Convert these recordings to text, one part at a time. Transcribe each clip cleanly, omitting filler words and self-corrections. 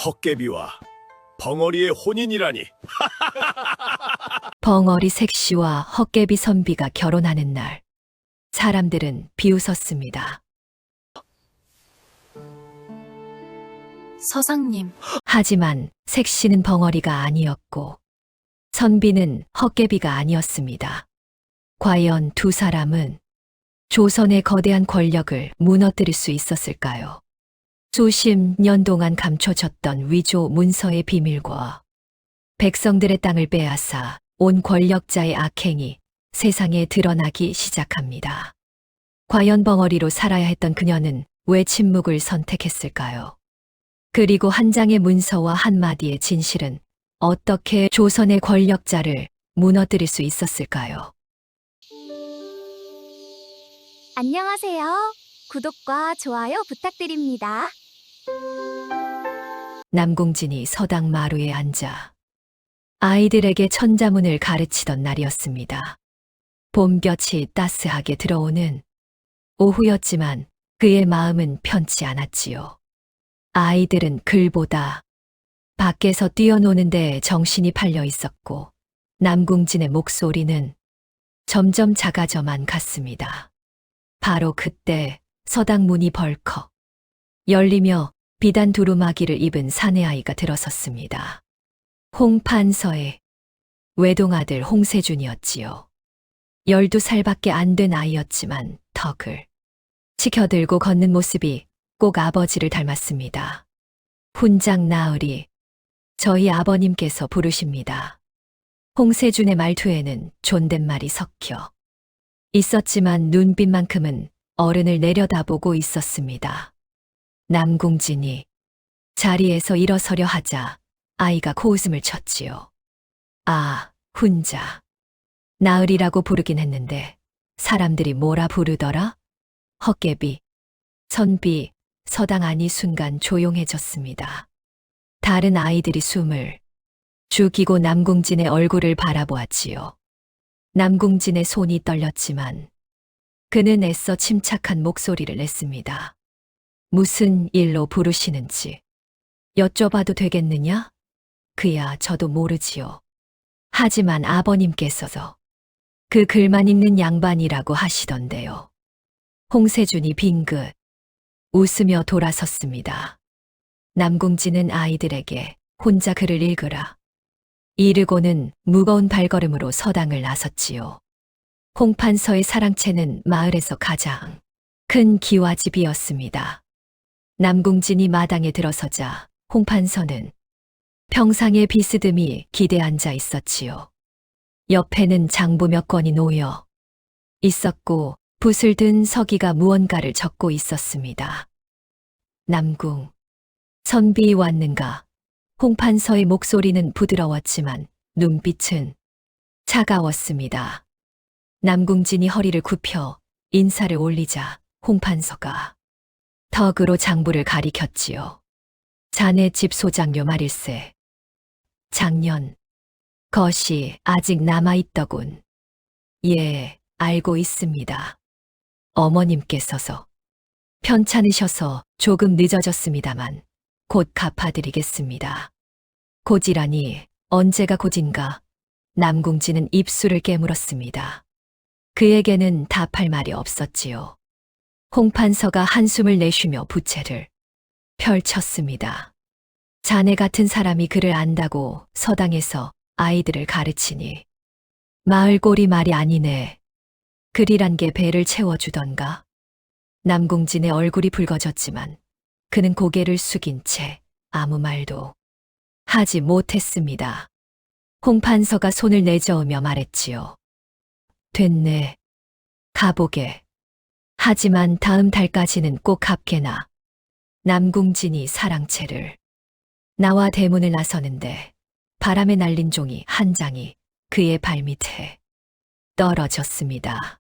헛개비와 벙어리의 혼인이라니. 벙어리 색시와 헛개비 선비가 결혼하는 날, 사람들은 비웃었습니다. 서상님, 하지만 색시는 벙어리가 아니었고, 선비는 헛개비가 아니었습니다. 과연 두 사람은 조선의 거대한 권력을 무너뜨릴 수 있었을까요? 수십 년 동안 감춰졌던 위조 문서의 비밀과 백성들의 땅을 빼앗아 온 권력자의 악행이 세상에 드러나기 시작합니다. 과연 벙어리로 살아야 했던 그녀는 왜 침묵을 선택했을까요? 그리고 한 장의 문서와 한마디의 진실은 어떻게 조선의 권력자를 무너뜨릴 수 있었을까요? 안녕하세요. 구독과 좋아요 부탁드립니다. 남궁진이 서당 마루에 앉아 아이들에게 천자문을 가르치던 날이었습니다. 봄볕이 따스하게 들어오는 오후였지만 그의 마음은 편치 않았지요. 아이들은 글보다 밖에서 뛰어노는데 정신이 팔려 있었고 남궁진의 목소리는 점점 작아져만 갔습니다. 바로 그때 서당 문이 벌컥 열리며 비단 두루마기를 입은 사내아이가 들어섰습니다. 홍판서의 외동아들 홍세준이었지요. 12살밖에 안 된 아이였지만 턱을 치켜들고 걷는 모습이 꼭 아버지를 닮았습니다. 훈장 나으리, 저희 아버님께서 부르십니다. 홍세준의 말투에는 존댓말이 섞여 있었지만 눈빛만큼은 어른을 내려다보고 있었습니다. 남궁진이 자리에서 일어서려 하자 아이가 코웃음을 쳤지요. 아, 훈자. 나으리라고 부르긴 했는데 사람들이 뭐라 부르더라? 헛개비, 선비, 서당 안이 순간 조용해졌습니다. 다른 아이들이 숨을 죽이고 남궁진의 얼굴을 바라보았지요. 남궁진의 손이 떨렸지만 그는 애써 침착한 목소리를 냈습니다. 무슨 일로 부르시는지 여쭤봐도 되겠느냐? 그야 저도 모르지요. 하지만 아버님께서서 그 글만 읽는 양반이라고 하시던데요. 홍세준이 빙긋 웃으며 돌아섰습니다. 남궁진은 아이들에게 혼자 글을 읽으라 이르고는 무거운 발걸음으로 서당을 나섰지요. 홍판서의 사랑채는 마을에서 가장 큰 기와집이었습니다. 남궁진이 마당에 들어서자 홍판서는 평상에 비스듬히 기대 앉아 있었지요. 옆에는 장부 몇 권이 놓여 있었고 붓을 든 서기가 무언가를 적고 있었습니다. 남궁, 선비 왔는가? 홍판서의 목소리는 부드러웠지만 눈빛은 차가웠습니다. 남궁진이 허리를 굽혀 인사를 올리자 홍판서가 턱으로 장부를 가리켰지요. 자네 집 소장료 말일세. 작년 것이 아직 남아있더군. 예, 알고 있습니다. 어머님께서서 편찮으셔서 조금 늦어졌습니다만 곧 갚아드리겠습니다. 고지라니 언제가 고진가? 남궁진은 입술을 깨물었습니다. 그에게는 답할 말이 없었지요. 홍판서가 한숨을 내쉬며 부채를 펼쳤습니다. 자네 같은 사람이 글을 안다고 서당에서 아이들을 가르치니 마을 꼴이 말이 아니네. 글이란 게 배를 채워주던가. 남궁진의 얼굴이 붉어졌지만 그는 고개를 숙인 채 아무 말도 하지 못했습니다. 홍판서가 손을 내저으며 말했지요. 됐네. 가보게. 하지만 다음 달까지는 꼭 갚게나. 남궁진이 사랑채를 나와 대문을 나서는데 바람에 날린 종이 한 장이 그의 발밑에 떨어졌습니다.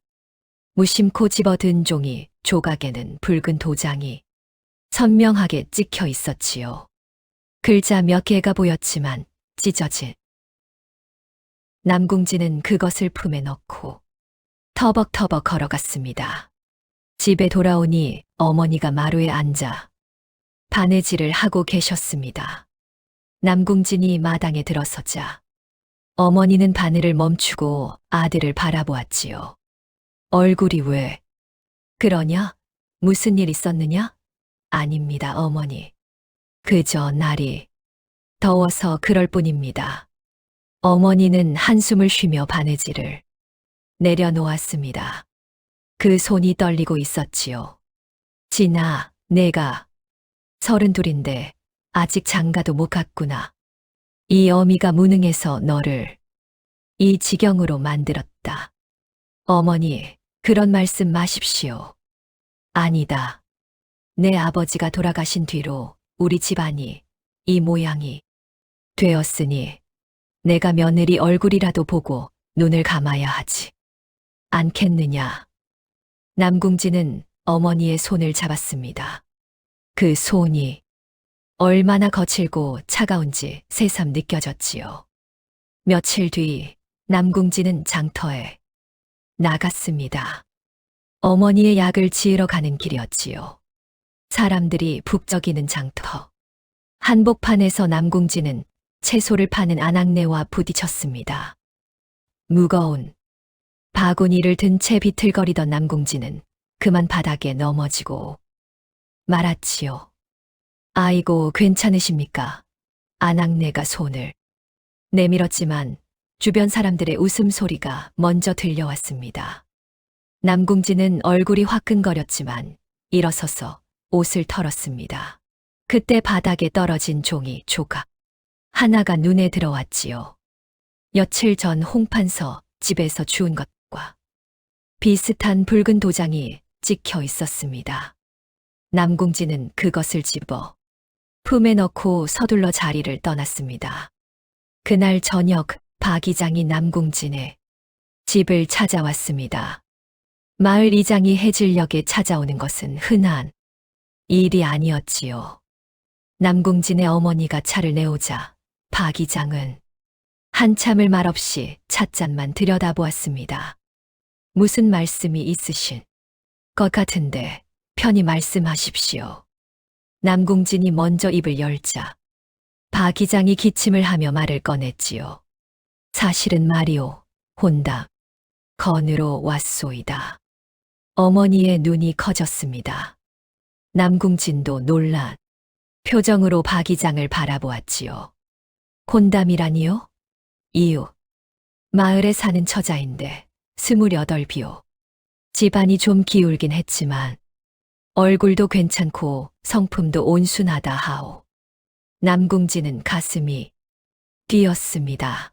무심코 집어든 종이 조각에는 붉은 도장이 선명하게 찍혀 있었지요. 글자 몇 개가 보였지만 찢어진. 남궁진은 그것을 품에 넣고 터벅터벅 걸어갔습니다. 집에 돌아오니 어머니가 마루에 앉아 바느질을 하고 계셨습니다. 남궁진이 마당에 들어서자 어머니는 바늘을 멈추고 아들을 바라보았지요. 얼굴이 왜 그러냐? 무슨 일 있었느냐? 아닙니다, 어머니. 그저 날이 더워서 그럴 뿐입니다. 어머니는 한숨을 쉬며 바느질을 내려놓았습니다. 그 손이 떨리고 있었지요. 진아, 내가 32인데 아직 장가도 못 갔구나. 이 어미가 무능해서 너를 이 지경으로 만들었다. 어머니, 그런 말씀 마십시오. 아니다. 내 아버지가 돌아가신 뒤로 우리 집안이 이 모양이 되었으니 내가 며느리 얼굴이라도 보고 눈을 감아야 하지. 않겠느냐. 남궁진은 어머니의 손을 잡았습니다. 그 손이 얼마나 거칠고 차가운지 새삼 느껴졌지요. 며칠 뒤 남궁진은 장터에 나갔습니다. 어머니의 약을 지으러 가는 길이었지요. 사람들이 북적이는 장터. 한복판에서 남궁진은 채소를 파는 아낙네와 부딪혔습니다. 무거운 바구니를 든 채 비틀거리던 남궁진은 그만 바닥에 넘어지고 말았지요. 아이고, 괜찮으십니까? 아낙네가 손을 내밀었지만 주변 사람들의 웃음소리가 먼저 들려왔습니다. 남궁진은 얼굴이 화끈거렸지만 일어서서 옷을 털었습니다. 그때 바닥에 떨어진 종이 조각 하나가 눈에 들어왔지요. 며칠 전 홍판서 집에서 주운 것과 비슷한 붉은 도장이 찍혀 있었습니다. 남궁진은 그것을 집어 품에 넣고 서둘러 자리를 떠났습니다. 그날 저녁 박 이장이 남궁진의 집을 찾아왔습니다. 마을 이장이 해질녘에 찾아오는 것은 흔한 일이 아니었지요. 남궁진의 어머니가 차를 내오자 박 이장은 한참을 말없이 찻잔만 들여다보았습니다. 무슨 말씀이 있으신 것 같은데 편히 말씀하십시오. 남궁진이 먼저 입을 열자 박 이장이 기침을 하며 말을 꺼냈지요. 사실은 말이오, 혼담 건으로 왔소이다. 어머니의 눈이 커졌습니다. 남궁진도 놀란 표정으로 박 이장을 바라보았지요. 혼담이라니요? 이유. 마을에 사는 처자인데 28이요. 집안이 좀 기울긴 했지만 얼굴도 괜찮고 성품도 온순하다 하오. 남궁진은 가슴이 뛰었습니다.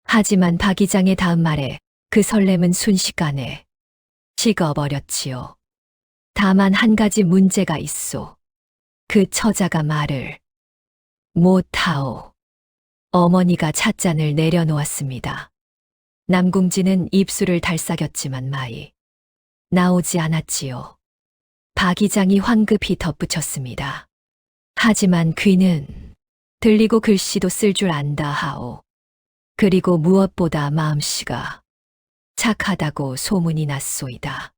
하지만 박 이장의 다음 말에 그 설렘은 순식간에 식어버렸지요. 다만 한 가지 문제가 있소. 그 처자가 말을 못하오. 어머니가 찻잔을 내려놓았습니다. 남궁진은 입술을 달싹였지만 마이 나오지 않았지요. 박 이장이 황급히 덧붙였습니다. 하지만 귀는 들리고 글씨도 쓸 줄 안다 하오. 그리고 무엇보다 마음씨가 착하다고 소문이 났소이다.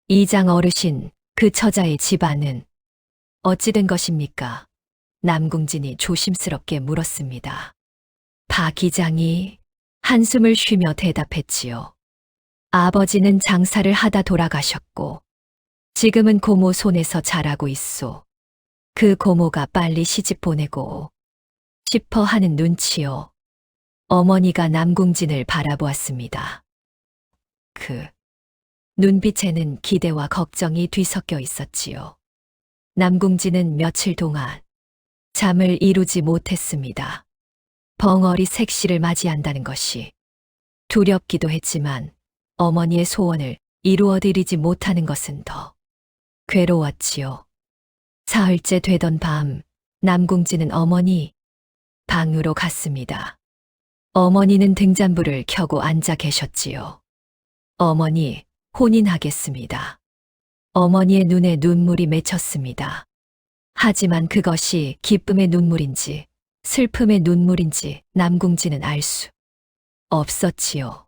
이장 어르신, 그 처자의 집안은 어찌 된 것입니까? 남궁진이 조심스럽게 물었습니다. 박 이장이 한숨을 쉬며 대답했지요. 아버지는 장사를 하다 돌아가셨고 지금은 고모 손에서 자라고 있소. 그 고모가 빨리 시집 보내고 싶어 하는 눈치요. 어머니가 남궁진을 바라보았습니다. 그 눈빛에는 기대와 걱정이 뒤섞여 있었지요. 남궁진은 며칠 동안 잠을 이루지 못했습니다. 벙어리 색시를 맞이한다는 것이 두렵기도 했지만 어머니의 소원을 이루어드리지 못하는 것은 더 괴로웠지요. 사흘째 되던 밤, 남궁진은 어머니 방으로 갔습니다. 어머니는 등잔불을 켜고 앉아 계셨지요. 어머니, 혼인하겠습니다. 어머니의 눈에 눈물이 맺혔습니다. 하지만 그것이 기쁨의 눈물인지 슬픔의 눈물인지 남궁진은 알 수 없었지요.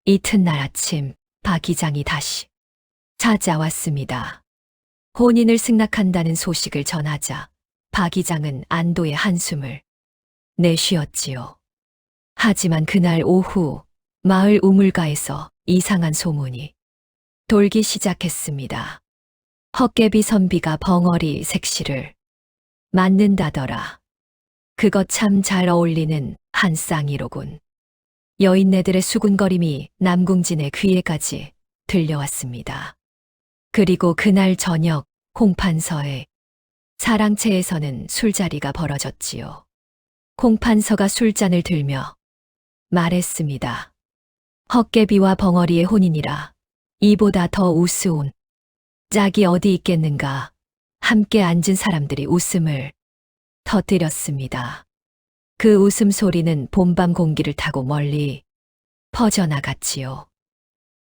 이튿날 아침 박 이장이 다시 찾아왔습니다. 혼인을 승낙한다는 소식을 전하자 박 이장은 안도의 한숨을 내쉬었지요. 하지만 그날 오후 마을 우물가에서 이상한 소문이 돌기 시작했습니다. 헛개비 선비가 벙어리 색시를 맞는다더라. 그것 참 잘 어울리는 한 쌍이로군. 여인네들의 수군거림이 남궁진의 귀에까지 들려왔습니다. 그리고 그날 저녁 홍판서의 사랑채에서는 술자리가 벌어졌지요. 홍판서가 술잔을 들며 말했습니다. 헛개비와 벙어리의 혼인이라 이보다 더 우스운 짝이 어디 있겠는가. 함께 앉은 사람들이 웃음을 터뜨렸습니다. 그 웃음소리는 봄밤 공기를 타고 멀리 퍼져나갔지요.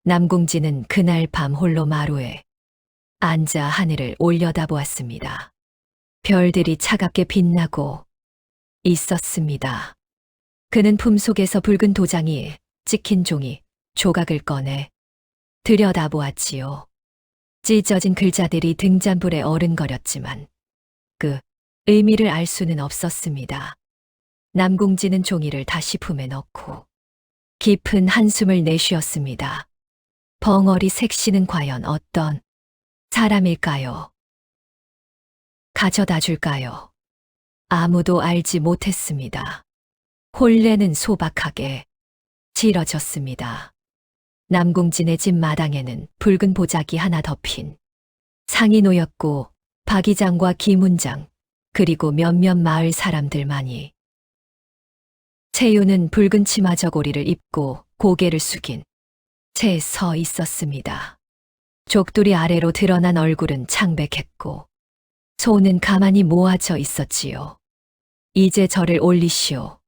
남궁진은 그날 밤 홀로 마루에 앉아 하늘을 올려다보았습니다. 별들이 차갑게 빛나고 있었습니다. 그는 품속에서 붉은 도장이 찍힌 종이 조각을 꺼내 들여다보았지요. 찢어진 글자들이 등잔불에 어른거렸지만 그 의미를 알 수는 없었습니다. 남궁진은 종이를 다시 품에 넣고 깊은 한숨을 내쉬었습니다. 벙어리 색시는 과연 어떤 사람일까요? 가져다 줄까요? 아무도 알지 못했습니다. 혼례는 소박하게 치러졌습니다. 남궁진의 집 마당에는 붉은 보자기 하나 덮인 상이 놓였고 박이장과 김훈장 그리고 몇몇 마을 사람들만이 채유는 붉은 치마 저고리를 입고 고개를 숙인 채 서 있었습니다. 족두리 아래로 드러난 얼굴은 창백했고 손은 가만히 모아져 있었지요. 이제 저를 올리시오.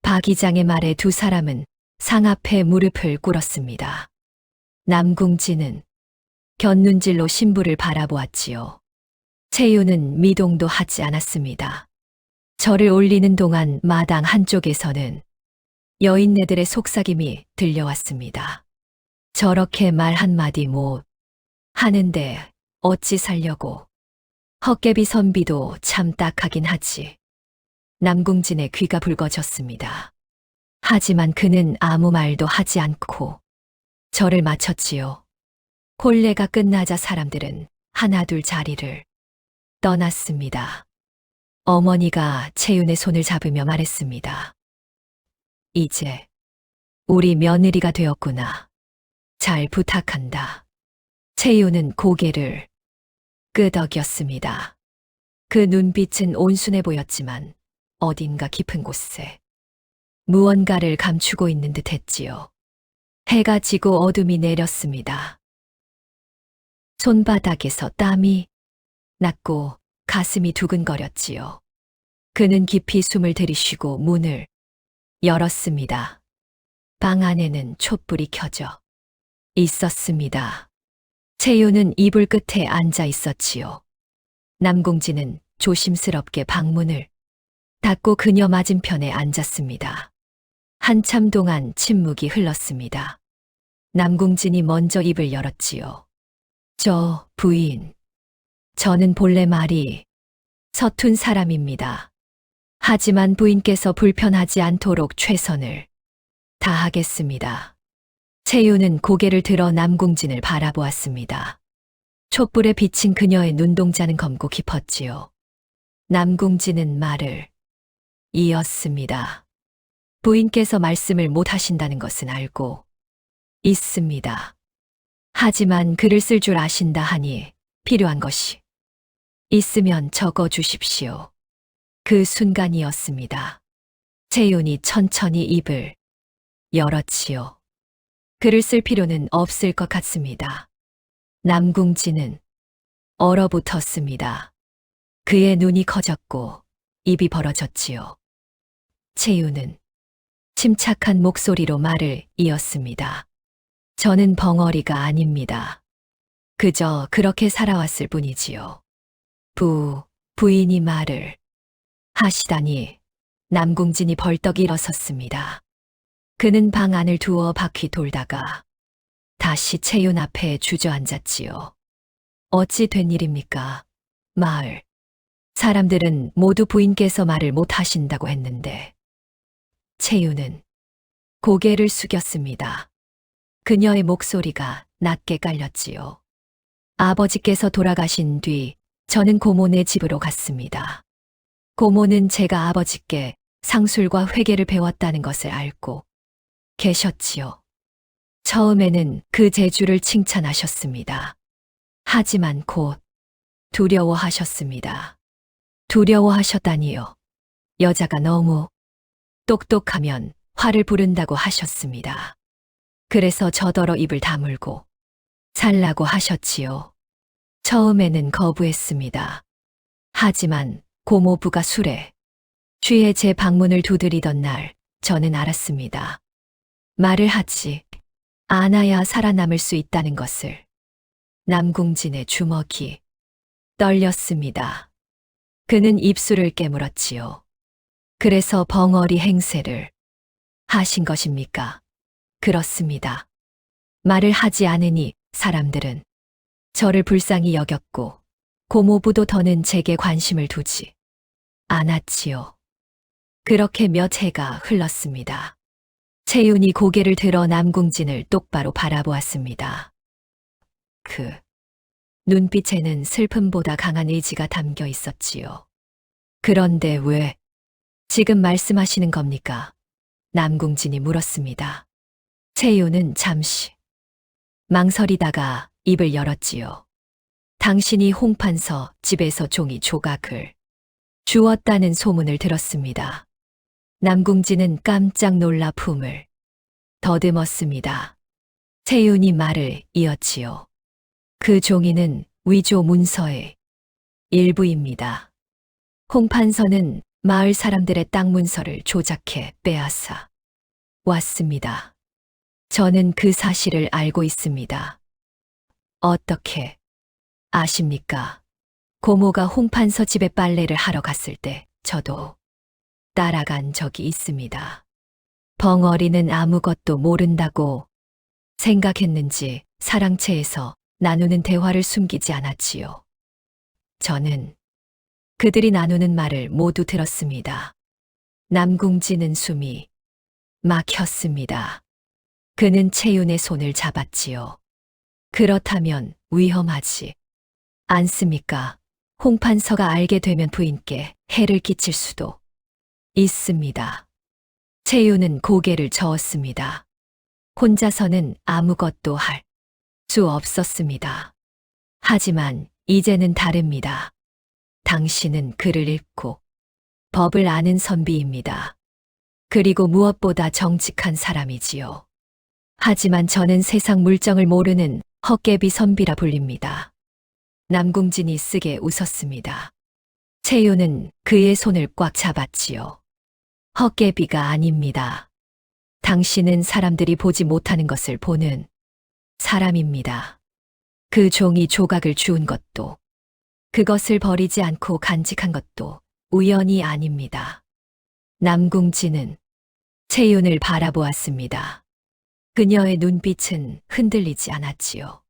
박이장의 말에 두 사람은 상 앞에 무릎을 꿇었습니다. 남궁진은 곁눈질로 신부를 바라보았지요. 채유는 미동도 하지 않았습니다. 저를 올리는 동안 마당 한쪽에서는 여인네들의 속삭임이 들려왔습니다. 저렇게 말 한마디 못 하는데 어찌 살려고. 헛개비 선비도 참 딱하긴 하지. 남궁진의 귀가 붉어졌습니다. 하지만 그는 아무 말도 하지 않고 저를 마쳤지요. 혼례가 끝나자 사람들은 하나둘 자리를 떠났습니다. 어머니가 채윤의 손을 잡으며 말했습니다. 이제 우리 며느리가 되었구나. 잘 부탁한다. 채윤은 고개를 끄덕였습니다. 그 눈빛은 온순해 보였지만 어딘가 깊은 곳에 무언가를 감추고 있는 듯 했지요. 해가 지고 어둠이 내렸습니다. 손바닥에서 땀이 났고 가슴이 두근거렸지요. 그는 깊이 숨을 들이쉬고 문을 열었습니다. 방 안에는 촛불이 켜져 있었습니다. 채유는 이불 끝에 앉아 있었지요. 남궁진은 조심스럽게 방문을 닫고 그녀 맞은편에 앉았습니다. 한참 동안 침묵이 흘렀습니다. 남궁진이 먼저 입을 열었지요. 저 부인, 저는 본래 말이 서툰 사람입니다. 하지만 부인께서 불편하지 않도록 최선을 다하겠습니다. 채유는 고개를 들어 남궁진을 바라보았습니다. 촛불에 비친 그녀의 눈동자는 검고 깊었지요. 남궁진은 말을 이었습니다. 부인께서 말씀을 못 하신다는 것은 알고 있습니다. 하지만 글을 쓸 줄 아신다 하니 필요한 것이 있으면 적어 주십시오. 그 순간이었습니다. 채윤이 천천히 입을 열었지요. 글을 쓸 필요는 없을 것 같습니다. 남궁진은 얼어붙었습니다. 그의 눈이 커졌고 입이 벌어졌지요. 채윤은 침착한 목소리로 말을 이었습니다. 저는 벙어리가 아닙니다. 그저 그렇게 살아왔을 뿐이지요. 부인이 말을 하시다니 남궁진이 벌떡 일어섰습니다. 그는 방 안을 두어 바퀴 돌다가 다시 채윤 앞에 주저앉았지요. 어찌 된 일입니까? 마을 사람들은 모두 부인께서 말을 못 하신다고 했는데 채유는 고개를 숙였습니다. 그녀의 목소리가 낮게 깔렸지요. 아버지께서 돌아가신 뒤 저는 고모네 집으로 갔습니다. 고모는 제가 아버지께 상술과 회계를 배웠다는 것을 알고 계셨지요. 처음에는 그 재주를 칭찬하셨습니다. 하지만 곧 두려워하셨습니다. 두려워하셨다니요. 여자가 너무 똑똑하면 화를 부른다고 하셨습니다. 그래서 저더러 입을 다물고 살라고 하셨지요. 처음에는 거부했습니다. 하지만 고모부가 술에 취해 제 방문을 두드리던 날 저는 알았습니다. 말을 하지 않아야 살아남을 수 있다는 것을. 남궁진의 주먹이 떨렸습니다. 그는 입술을 깨물었지요. 그래서 벙어리 행세를 하신 것입니까? 그렇습니다. 말을 하지 않으니 사람들은 저를 불쌍히 여겼고 고모부도 더는 제게 관심을 두지 않았지요. 그렇게 몇 해가 흘렀습니다. 채윤이 고개를 들어 남궁진을 똑바로 바라보았습니다. 그 눈빛에는 슬픔보다 강한 의지가 담겨 있었지요. 그런데 왜 지금 말씀하시는 겁니까? 남궁진이 물었습니다. 채윤은 잠시 망설이다가 입을 열었지요. 당신이 홍판서 집에서 종이 조각을 주었다는 소문을 들었습니다. 남궁진은 깜짝 놀라 품을 더듬었습니다. 채윤이 말을 이었지요. 그 종이는 위조 문서의 일부입니다. 홍판서는 마을 사람들의 땅 문서를 조작해 빼앗아 왔습니다. 저는 그 사실을 알고 있습니다. 어떻게 아십니까? 고모가 홍판서 집에 빨래를 하러 갔을 때 저도 따라간 적이 있습니다. 벙어리는 아무것도 모른다고 생각했는지 사랑채에서 나누는 대화를 숨기지 않았지요. 저는 그들이 나누는 말을 모두 들었습니다. 남궁진은 숨이 막혔습니다. 그는 채윤의 손을 잡았지요. 그렇다면 위험하지 않습니까? 홍판서가 알게 되면 부인께 해를 끼칠 수도 있습니다. 채윤은 고개를 저었습니다. 혼자서는 아무것도 할 수 없었습니다. 하지만 이제는 다릅니다. 당신은 글을 읽고 법을 아는 선비입니다. 그리고 무엇보다 정직한 사람이지요. 하지만 저는 세상 물정을 모르는 헛개비 선비라 불립니다. 남궁진이 쓰게 웃었습니다. 채윤은 그의 손을 꽉 잡았지요. 헛개비가 아닙니다. 당신은 사람들이 보지 못하는 것을 보는 사람입니다. 그 종이 조각을 주운 것도, 그것을 버리지 않고 간직한 것도 우연이 아닙니다. 남궁진은 채윤을 바라보았습니다. 그녀의 눈빛은 흔들리지 않았지요.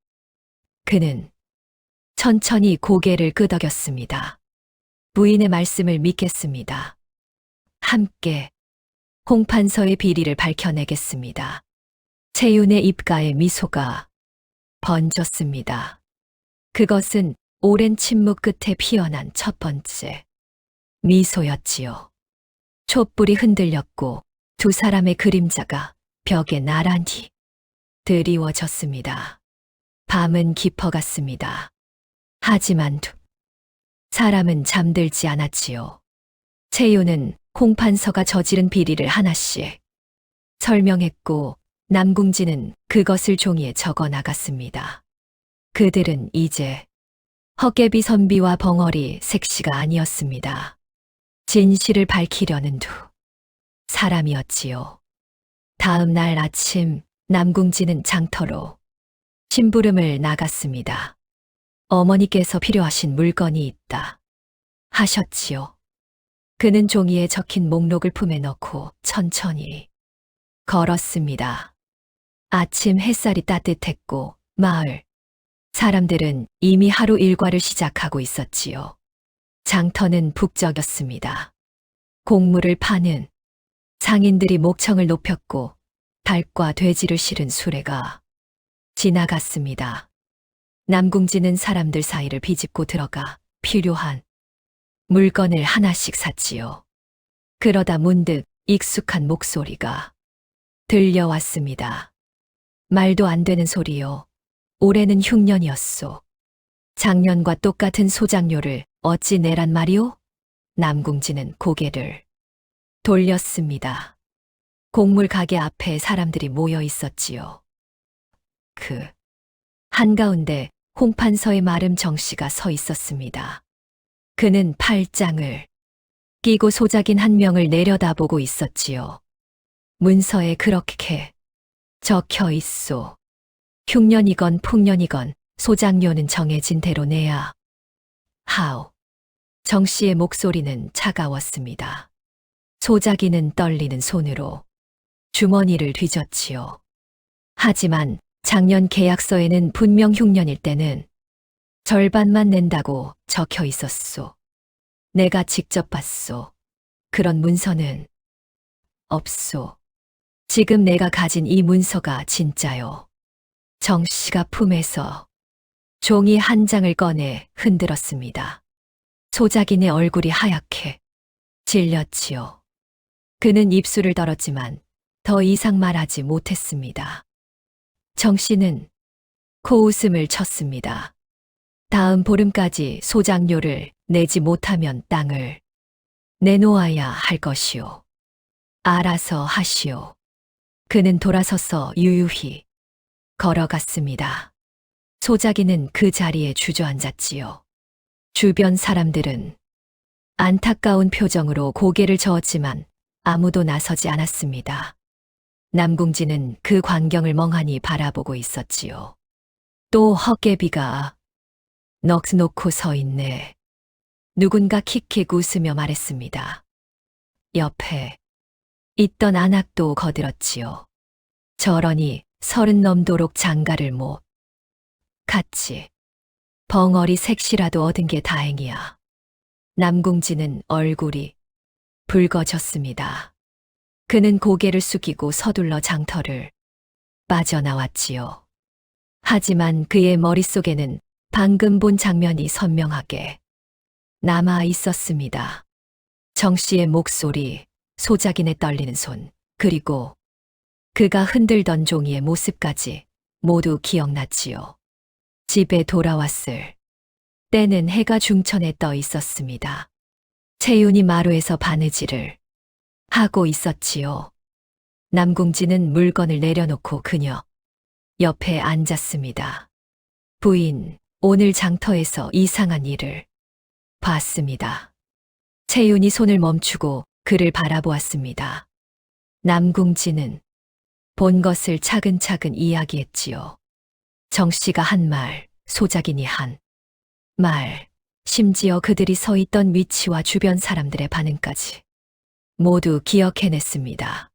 그는 천천히 고개를 끄덕였습니다. 부인의 말씀을 믿겠습니다. 함께 홍판서의 비리를 밝혀내겠습니다. 채윤의 입가에 미소가 번졌습니다. 그것은 오랜 침묵 끝에 피어난 첫 번째 미소였지요. 촛불이 흔들렸고 두 사람의 그림자가 벽에 나란히 드리워졌습니다. 밤은 깊어갔습니다. 하지만 두 사람은 잠들지 않았지요. 채윤은 홍판서가 저지른 비리를 하나씩 설명했고 남궁진은 그것을 종이에 적어 나갔습니다. 그들은 이제 헛개비 선비와 벙어리 색시가 아니었습니다. 진실을 밝히려는 두 사람이었지요. 다음 날 아침 남궁진은 장터로 심부름을 나갔습니다. 어머니께서 필요하신 물건이 있다 하셨지요. 그는 종이에 적힌 목록을 품에 넣고 천천히 걸었습니다. 아침 햇살이 따뜻했고 마을 사람들은 이미 하루 일과를 시작하고 있었지요. 장터는 북적였습니다. 곡물을 파는 상인들이 목청을 높였고 닭과 돼지를 실은 수레가 지나갔습니다. 남궁지는 사람들 사이를 비집고 들어가 필요한 물건을 하나씩 샀지요. 그러다 문득 익숙한 목소리가 들려왔습니다. 말도 안 되는 소리요. 올해는 흉년이었소. 작년과 똑같은 소작료를 어찌 내란 말이오? 남궁지는 고개를 돌렸습니다. 곡물 가게 앞에 사람들이 모여 있었지요. 그 한가운데 홍판서의 마름 정씨가 서 있었습니다. 그는 팔짱을 끼고 소작인 한 명을 내려다보고 있었지요. 문서에 그렇게 적혀 있소. 흉년이건 풍년이건 소작료는 정해진 대로 내야 하오. 정씨의 목소리는 차가웠습니다. 소작이는 떨리는 손으로 주머니를 뒤졌지요. 하지만 작년 계약서에는 분명 흉년일 때는 절반만 낸다고 적혀 있었소. 내가 직접 봤소. 그런 문서는 없소. 지금 내가 가진 이 문서가 진짜요. 정 씨가 품에서 종이 한 장을 꺼내 흔들었습니다. 소작인의 얼굴이 하얗게 질렸지요. 그는 입술을 떨었지만 더 이상 말하지 못했습니다. 정 씨는 코웃음을 쳤습니다. 다음 보름까지 소작료를 내지 못하면 땅을 내놓아야 할 것이오. 알아서 하시오. 그는 돌아서서 유유히 걸어갔습니다. 소작이는 그 자리에 주저앉았지요. 주변 사람들은 안타까운 표정으로 고개를 저었지만 아무도 나서지 않았습니다. 남궁지는 그 광경을 멍하니 바라보고 있었지요. 또 헛개비가 넋 놓고 서 있네. 누군가 킥킥 웃으며 말했습니다. 옆에 있던 안악도 거들었지요. 저러니 30 넘도록 장가를 못 갔지. 벙어리 색시라도 얻은 게 다행이야. 남궁지는 얼굴이 붉어졌습니다. 그는 고개를 숙이고 서둘러 장터를 빠져나왔지요. 하지만 그의 머릿속에는 방금 본 장면이 선명하게 남아 있었습니다. 정 씨의 목소리, 소작인의 떨리는 손, 그리고 그가 흔들던 종이의 모습까지 모두 기억났지요. 집에 돌아왔을 때는 해가 중천에 떠 있었습니다. 채윤이 마루에서 바느질을 하고 있었지요. 남궁지는 물건을 내려놓고 그녀 옆에 앉았습니다. 부인, 오늘 장터에서 이상한 일을 봤습니다. 채윤이 손을 멈추고 그를 바라보았습니다. 남궁지는 본 것을 차근차근 이야기했지요. 정 씨가 한 말, 소작인이 한 말, 심지어 그들이 서 있던 위치와 주변 사람들의 반응까지 모두 기억해냈습니다.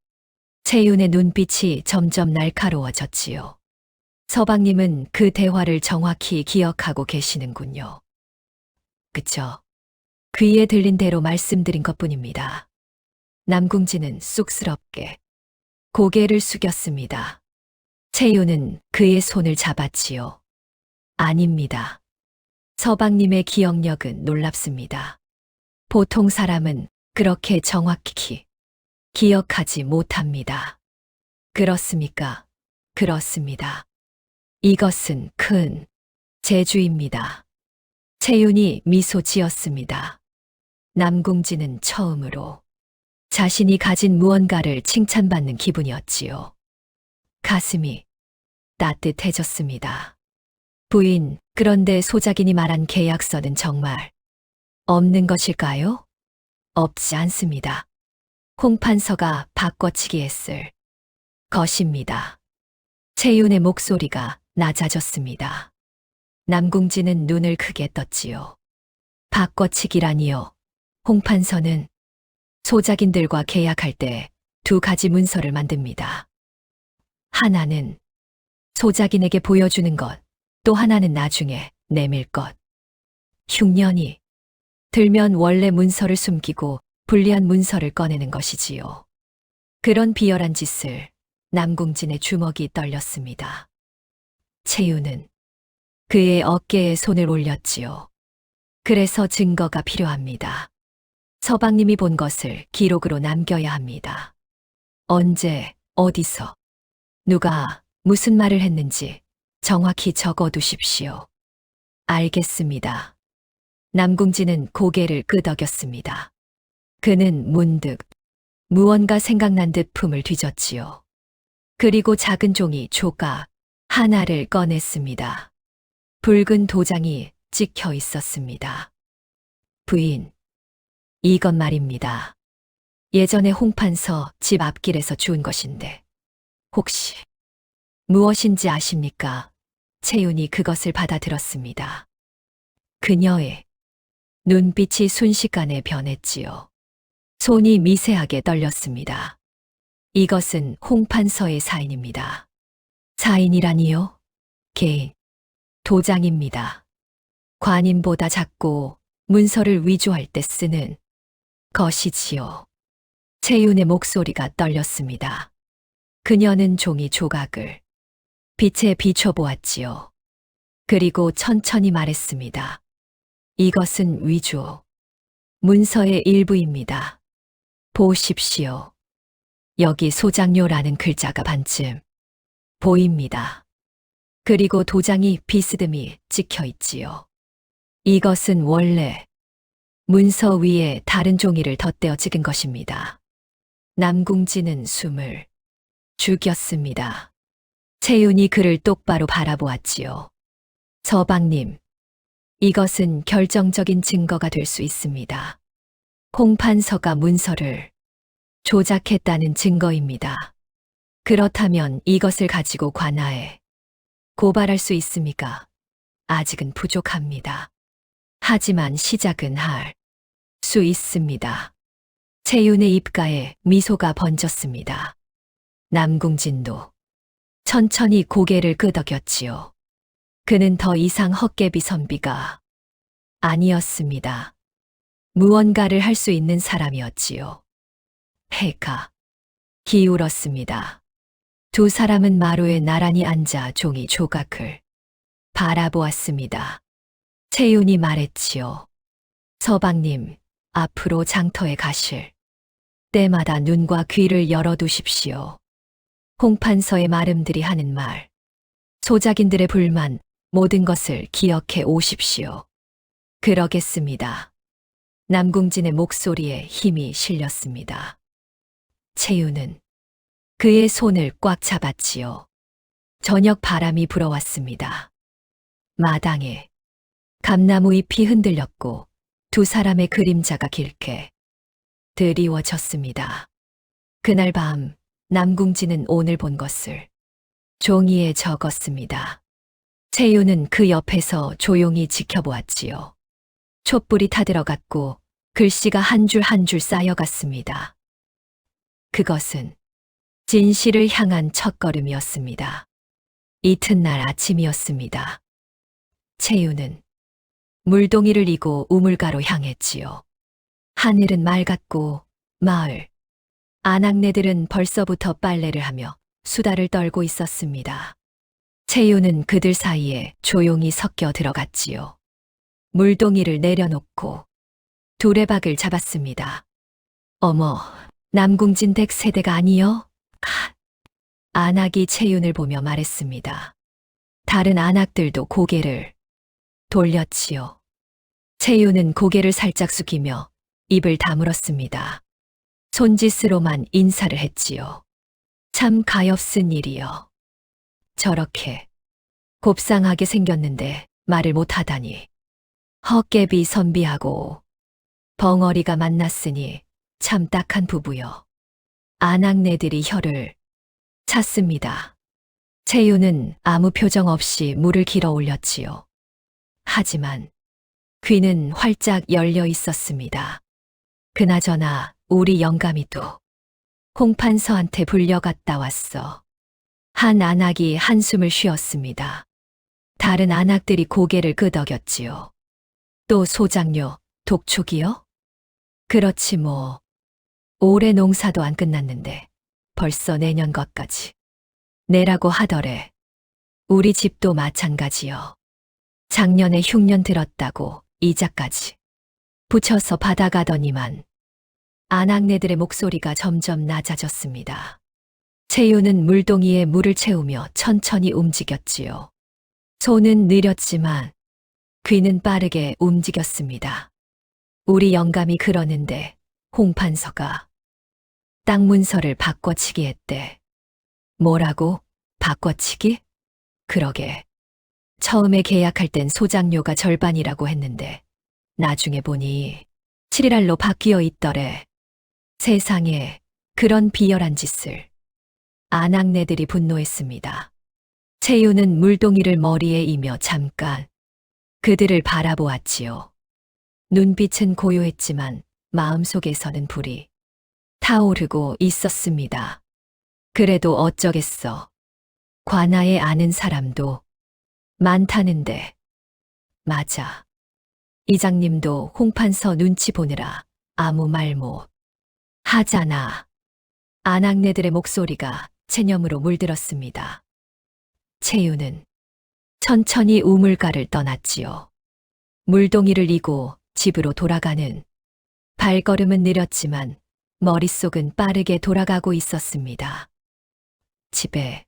채윤의 눈빛이 점점 날카로워졌지요. 서방님은 그 대화를 정확히 기억하고 계시는군요. 그쵸? 귀에 들린 대로 말씀드린 것뿐입니다. 남궁지는 쑥스럽게 고개를 숙였습니다. 채윤은 그의 손을 잡았지요. 아닙니다. 서방님의 기억력은 놀랍습니다. 보통 사람은 그렇게 정확히 기억하지 못합니다. 그렇습니까? 그렇습니다. 이것은 큰 재주입니다. 채윤이 미소 지었습니다. 남궁지는 처음으로 자신이 가진 무언가를 칭찬받는 기분이었지요. 가슴이 따뜻해졌습니다. 부인, 그런데 소작인이 말한 계약서는 정말 없는 것일까요? 없지 않습니다. 홍판서가 바꿔치기 했을 것입니다. 채윤의 목소리가 낮아졌습니다. 남궁지는 눈을 크게 떴지요. 바꿔치기라니요. 홍판서는 소작인들과 계약할 때 2가지 문서를 만듭니다. 하나는 소작인에게 보여주는 것, 또 하나는 나중에 내밀 것. 흉년이 들면 원래 문서를 숨기고 불리한 문서를 꺼내는 것이지요. 그런 비열한 짓을 남궁진의 주먹이 떨렸습니다. 채유는 그의 어깨에 손을 올렸지요. 그래서 증거가 필요합니다. 서방님이 본 것을 기록으로 남겨야 합니다. 언제, 어디서, 누가 무슨 말을 했는지 정확히 적어 두십시오. 알겠습니다. 남궁진은 고개를 끄덕였습니다. 그는 문득 무언가 생각난 듯 품을 뒤졌지요. 그리고 작은 종이 조각 하나를 꺼냈습니다. 붉은 도장이 찍혀 있었습니다. 부인, 이것 말입니다. 예전에 홍판서 집 앞길에서 주운 것인데 혹시 무엇인지 아십니까? 채윤이 그것을 받아들었습니다. 그녀의 눈빛이 순식간에 변했지요. 손이 미세하게 떨렸습니다. 이것은 홍판서의 사인입니다. 사인이라니요? 개인, 도장입니다. 관인보다 작고 문서를 위조할 때 쓰는 것이지요. 채윤의 목소리가 떨렸습니다. 그녀는 종이 조각을 빛에 비춰보았지요. 그리고 천천히 말했습니다. 이것은 위조. 문서의 일부입니다. 보십시오. 여기 소장료라는 글자가 반쯤 보입니다. 그리고 도장이 비스듬히 찍혀 있지요. 이것은 원래 문서 위에 다른 종이를 덧대어 찍은 것입니다. 남궁진은 숨을 죽였습니다. 채윤이 그를 똑바로 바라보았지요. 서방님, 이것은 결정적인 증거가 될 수 있습니다. 홍판서가 문서를 조작했다는 증거입니다. 그렇다면 이것을 가지고 관아에 고발할 수 있습니까? 아직은 부족합니다. 하지만 시작은 할 수 있습니다. 채윤의 입가에 미소가 번졌습니다. 남궁진도 천천히 고개를 끄덕였지요. 그는 더 이상 헛개비 선비가 아니었습니다. 무언가를 할 수 있는 사람이었지요. 해가 기울었습니다. 두 사람은 마루에 나란히 앉아 종이 조각을 바라보았습니다. 채윤이 말했지요. 서방님, 앞으로 장터에 가실 때마다 눈과 귀를 열어두십시오. 홍판서의 마름들이 하는 말, 소작인들의 불만, 모든 것을 기억해 오십시오. 그러겠습니다. 남궁진의 목소리에 힘이 실렸습니다. 채윤은 그의 손을 꽉 잡았지요. 저녁 바람이 불어왔습니다. 마당에 감나무 잎이 흔들렸고 두 사람의 그림자가 길게 드리워졌습니다. 그날 밤 남궁진은 오늘 본 것을 종이에 적었습니다. 채윤은 그 옆에서 조용히 지켜보았지요. 촛불이 타들어갔고 글씨가 한 줄 한 줄 쌓여갔습니다. 그것은 진실을 향한 첫걸음이었습니다. 이튿날 아침이었습니다. 채윤은 물동이를 이고 우물가로 향했지요. 하늘은 맑았고 마을 아낙네들은 벌써부터 빨래를 하며 수다를 떨고 있었습니다. 채윤은 그들 사이에 조용히 섞여 들어갔지요. 물동이를 내려놓고 두레박을 잡았습니다. 어머, 남궁진 댁 세대가 아니여? 안악이 채윤을 보며 말했습니다. 다른 안악들도 고개를 돌렸지요. 채윤은 고개를 살짝 숙이며 입을 다물었습니다. 손짓으로만 인사를 했지요. 참 가엾은 일이여. 저렇게 곱상하게 생겼는데 말을 못하다니. 헛개비 선비하고 벙어리가 만났으니 참 딱한 부부여. 아낙네들이 혀를 찼습니다. 채윤은 아무 표정 없이 물을 길어 올렸지요. 하지만 귀는 활짝 열려 있었습니다. 그나저나 우리 영감이 또 홍판서한테 불려갔다 왔어. 한 안악이 한숨을 쉬었습니다. 다른 안악들이 고개를 끄덕였지요. 또 소장료, 독촉이요? 그렇지 뭐. 올해 농사도 안 끝났는데 벌써 내년 것까지. 내라고 하더래. 우리 집도 마찬가지요. 작년에 흉년 들었다고 이자까지 붙여서 받아가더니만 아낙네들의 목소리가 점점 낮아졌습니다. 채유는 물동이에 물을 채우며 천천히 움직였지요. 손은 느렸지만 귀는 빠르게 움직였습니다. 우리 영감이 그러는데 홍판서가 땅 문서를 바꿔치기 했대. 뭐라고? 바꿔치기? 그러게. 처음에 계약할 땐 소장료가 절반이라고 했는데 나중에 보니 7일할로 바뀌어 있더래. 세상에 그런 비열한 짓을. 아낙네들이 분노했습니다. 채유는 물동이를 머리에 이며 잠깐 그들을 바라보았지요. 눈빛은 고요했지만 마음속에서는 불이 타오르고 있었습니다. 그래도 어쩌겠어. 관아에 아는 사람도 많다는데. 맞아. 이장님도 홍판서 눈치 보느라 아무 말 못 하잖아. 아낙네들의 목소리가 체념으로 물들었습니다. 채유는 천천히 우물가를 떠났지요. 물동이를 이고 집으로 돌아가는 발걸음은 느렸지만 머릿속은 빠르게 돌아가고 있었습니다. 집에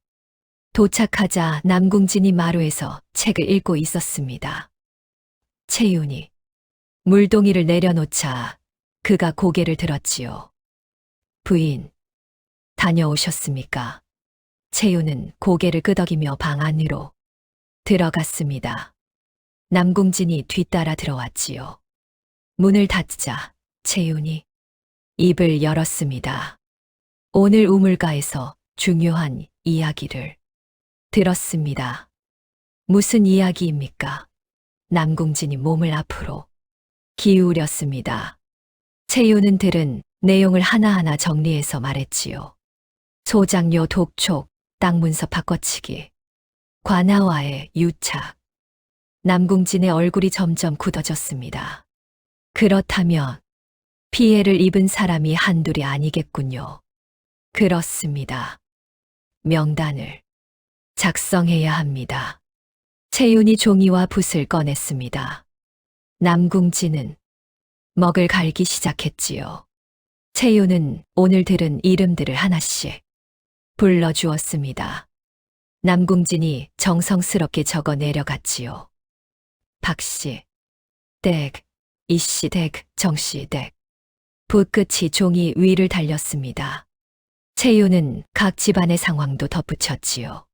도착하자 남궁진이 마루에서 책을 읽고 있었습니다. 채윤이 물동이를 내려놓자 그가 고개를 들었지요. 부인, 다녀오셨습니까? 채윤은 고개를 끄덕이며 방 안으로 들어갔습니다. 남궁진이 뒤따라 들어왔지요. 문을 닫자 채윤이 입을 열었습니다. 오늘 우물가에서 중요한 이야기를 들었습니다. 무슨 이야기입니까? 남궁진이 몸을 앞으로 기울였습니다. 채윤은 들은 내용을 하나하나 정리해서 말했지요. 소장료 독촉, 땅 문서 바꿔치기, 관아와의 유착. 남궁진의 얼굴이 점점 굳어졌습니다. 그렇다면 피해를 입은 사람이 한둘이 아니겠군요. 그렇습니다. 명단을 작성해야 합니다. 채윤이 종이와 붓을 꺼냈습니다. 남궁진은 먹을 갈기 시작했지요. 채윤은 오늘 들은 이름들을 하나씩 불러주었습니다. 남궁진이 정성스럽게 적어 내려갔지요. 박씨, 댁, 이씨 댁, 정씨 댁. 붓끝이 종이 위를 달렸습니다. 채윤은 각 집안의 상황도 덧붙였지요.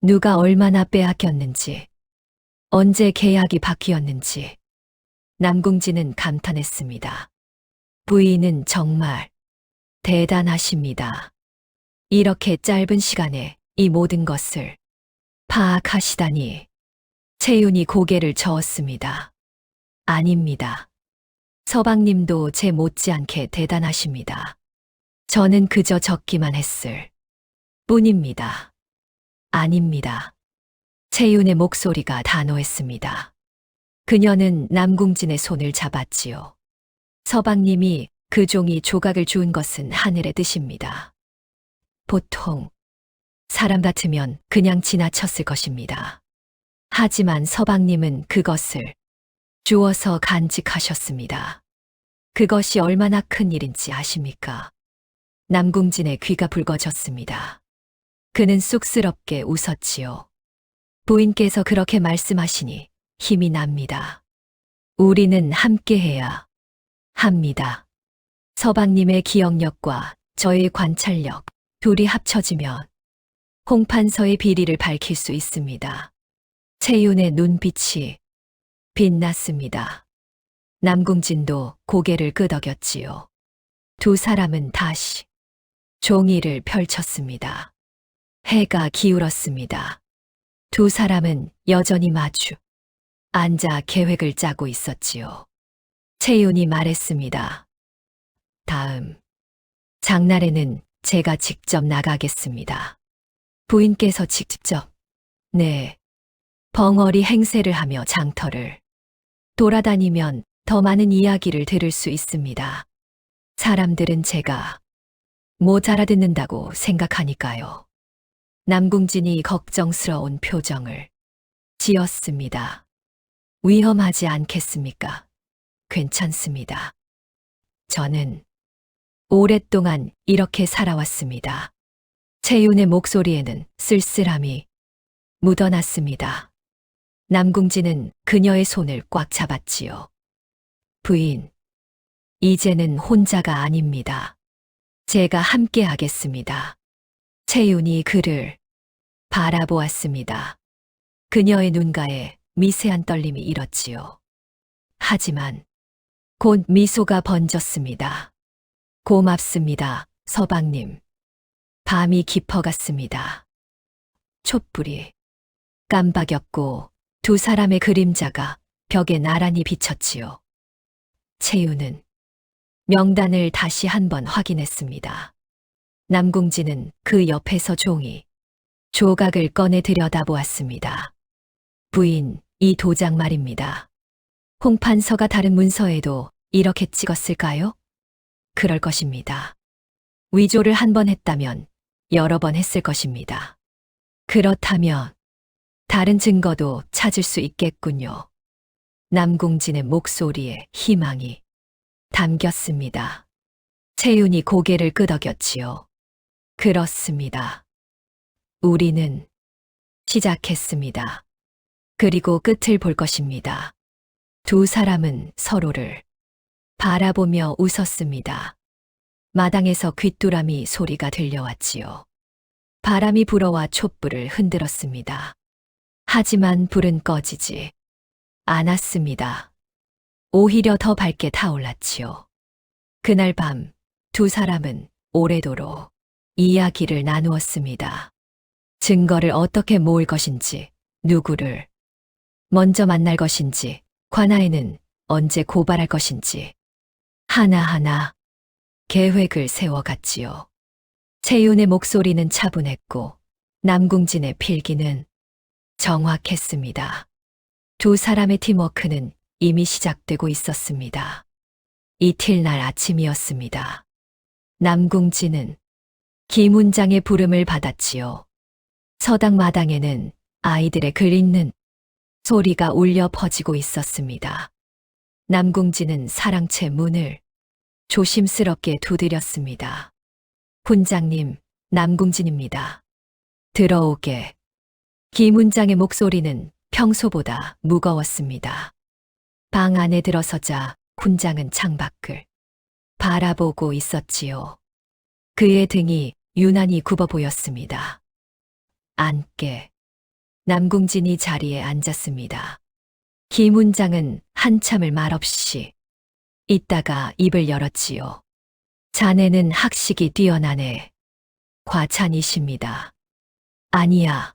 누가 얼마나 빼앗겼는지, 언제 계약이 바뀌었는지. 남궁진은 감탄했습니다. 부인은 정말 대단하십니다. 이렇게 짧은 시간에 이 모든 것을 파악하시다니. 채윤이 고개를 저었습니다. 아닙니다. 서방님도 제 못지않게 대단하십니다. 저는 그저 적기만 했을 뿐입니다. 아닙니다. 채윤의 목소리가 단호했습니다. 그녀는 남궁진의 손을 잡았지요. 서방님이 그 종이 조각을 주운 것은 하늘의 뜻입니다. 보통 사람 같으면 그냥 지나쳤을 것입니다. 하지만 서방님은 그것을 주워서 간직하셨습니다. 그것이 얼마나 큰 일인지 아십니까? 남궁진의 귀가 붉어졌습니다. 그는 쑥스럽게 웃었지요. 부인께서 그렇게 말씀하시니 힘이 납니다. 우리는 함께해야 합니다. 서방님의 기억력과 저의 관찰력 둘이 합쳐지면 홍판서의 비리를 밝힐 수 있습니다. 채윤의 눈빛이 빛났습니다. 남궁진도 고개를 끄덕였지요. 두 사람은 다시 종이를 펼쳤습니다. 해가 기울었습니다. 두 사람은 여전히 마주 앉아 계획을 짜고 있었지요. 채윤이 말했습니다. 다음 장날에는 제가 직접 나가겠습니다. 부인께서 직접, 네, 벙어리 행세를 하며 장터를 돌아다니면 더 많은 이야기를 들을 수 있습니다. 사람들은 제가 못 알아듣는다고 생각하니까요. 남궁진이 걱정스러운 표정을 지었습니다. 위험하지 않겠습니까? 괜찮습니다. 저는 오랫동안 이렇게 살아왔습니다. 채윤의 목소리에는 쓸쓸함이 묻어났습니다. 남궁진은 그녀의 손을 꽉 잡았지요. 부인, 이제는 혼자가 아닙니다. 제가 함께 하겠습니다. 채윤이 그를 바라보았습니다. 그녀의 눈가에 미세한 떨림이 일었지요. 하지만 곧 미소가 번졌습니다. 고맙습니다, 서방님. 밤이 깊어갔습니다. 촛불이 깜박였고 두 사람의 그림자가 벽에 나란히 비쳤지요. 채윤은 명단을 다시 한번 확인했습니다. 남궁진은 그 옆에서 종이 조각을 꺼내 들여다보았습니다. 부인, 이 도장 말입니다. 홍판서가 다른 문서에도 이렇게 찍었을까요? 그럴 것입니다. 위조를 한 번 했다면 여러 번 했을 것입니다. 그렇다면 다른 증거도 찾을 수 있겠군요. 남궁진의 목소리에 희망이 담겼습니다. 채윤이 고개를 끄덕였지요. 그렇습니다. 우리는 시작했습니다. 그리고 끝을 볼 것입니다. 두 사람은 서로를 바라보며 웃었습니다. 마당에서 귀뚜라미 소리가 들려왔지요. 바람이 불어와 촛불을 흔들었습니다. 하지만 불은 꺼지지 않았습니다. 오히려 더 밝게 타올랐지요. 그날 밤 두 사람은 오래도록 이야기를 나누었습니다. 증거를 어떻게 모을 것인지, 누구를 먼저 만날 것인지, 관아에는 언제 고발할 것인지 하나하나 계획을 세워갔지요. 채윤의 목소리는 차분했고 남궁진의 필기는 정확했습니다. 두 사람의 팀워크는 이미 시작되고 있었습니다. 이틀날 아침이었습니다. 남궁진은 김훈장의 부름을 받았지요. 서당 마당에는 아이들의 글 읽는 소리가 울려 퍼지고 있었습니다. 남궁진은 사랑채 문을 조심스럽게 두드렸습니다. 훈장님, 남궁진입니다. 들어오게. 김훈장의 목소리는 평소보다 무거웠습니다. 방 안에 들어서자 훈장은 창밖을 바라보고 있었지요. 그의 등이 유난히 굽어 보였습니다. 앉게. 남궁진이 자리에 앉았습니다. 김훈장은 한참을 말없이 있다가 입을 열었지요. 자네는 학식이 뛰어나네. 과찬이십니다. 아니야.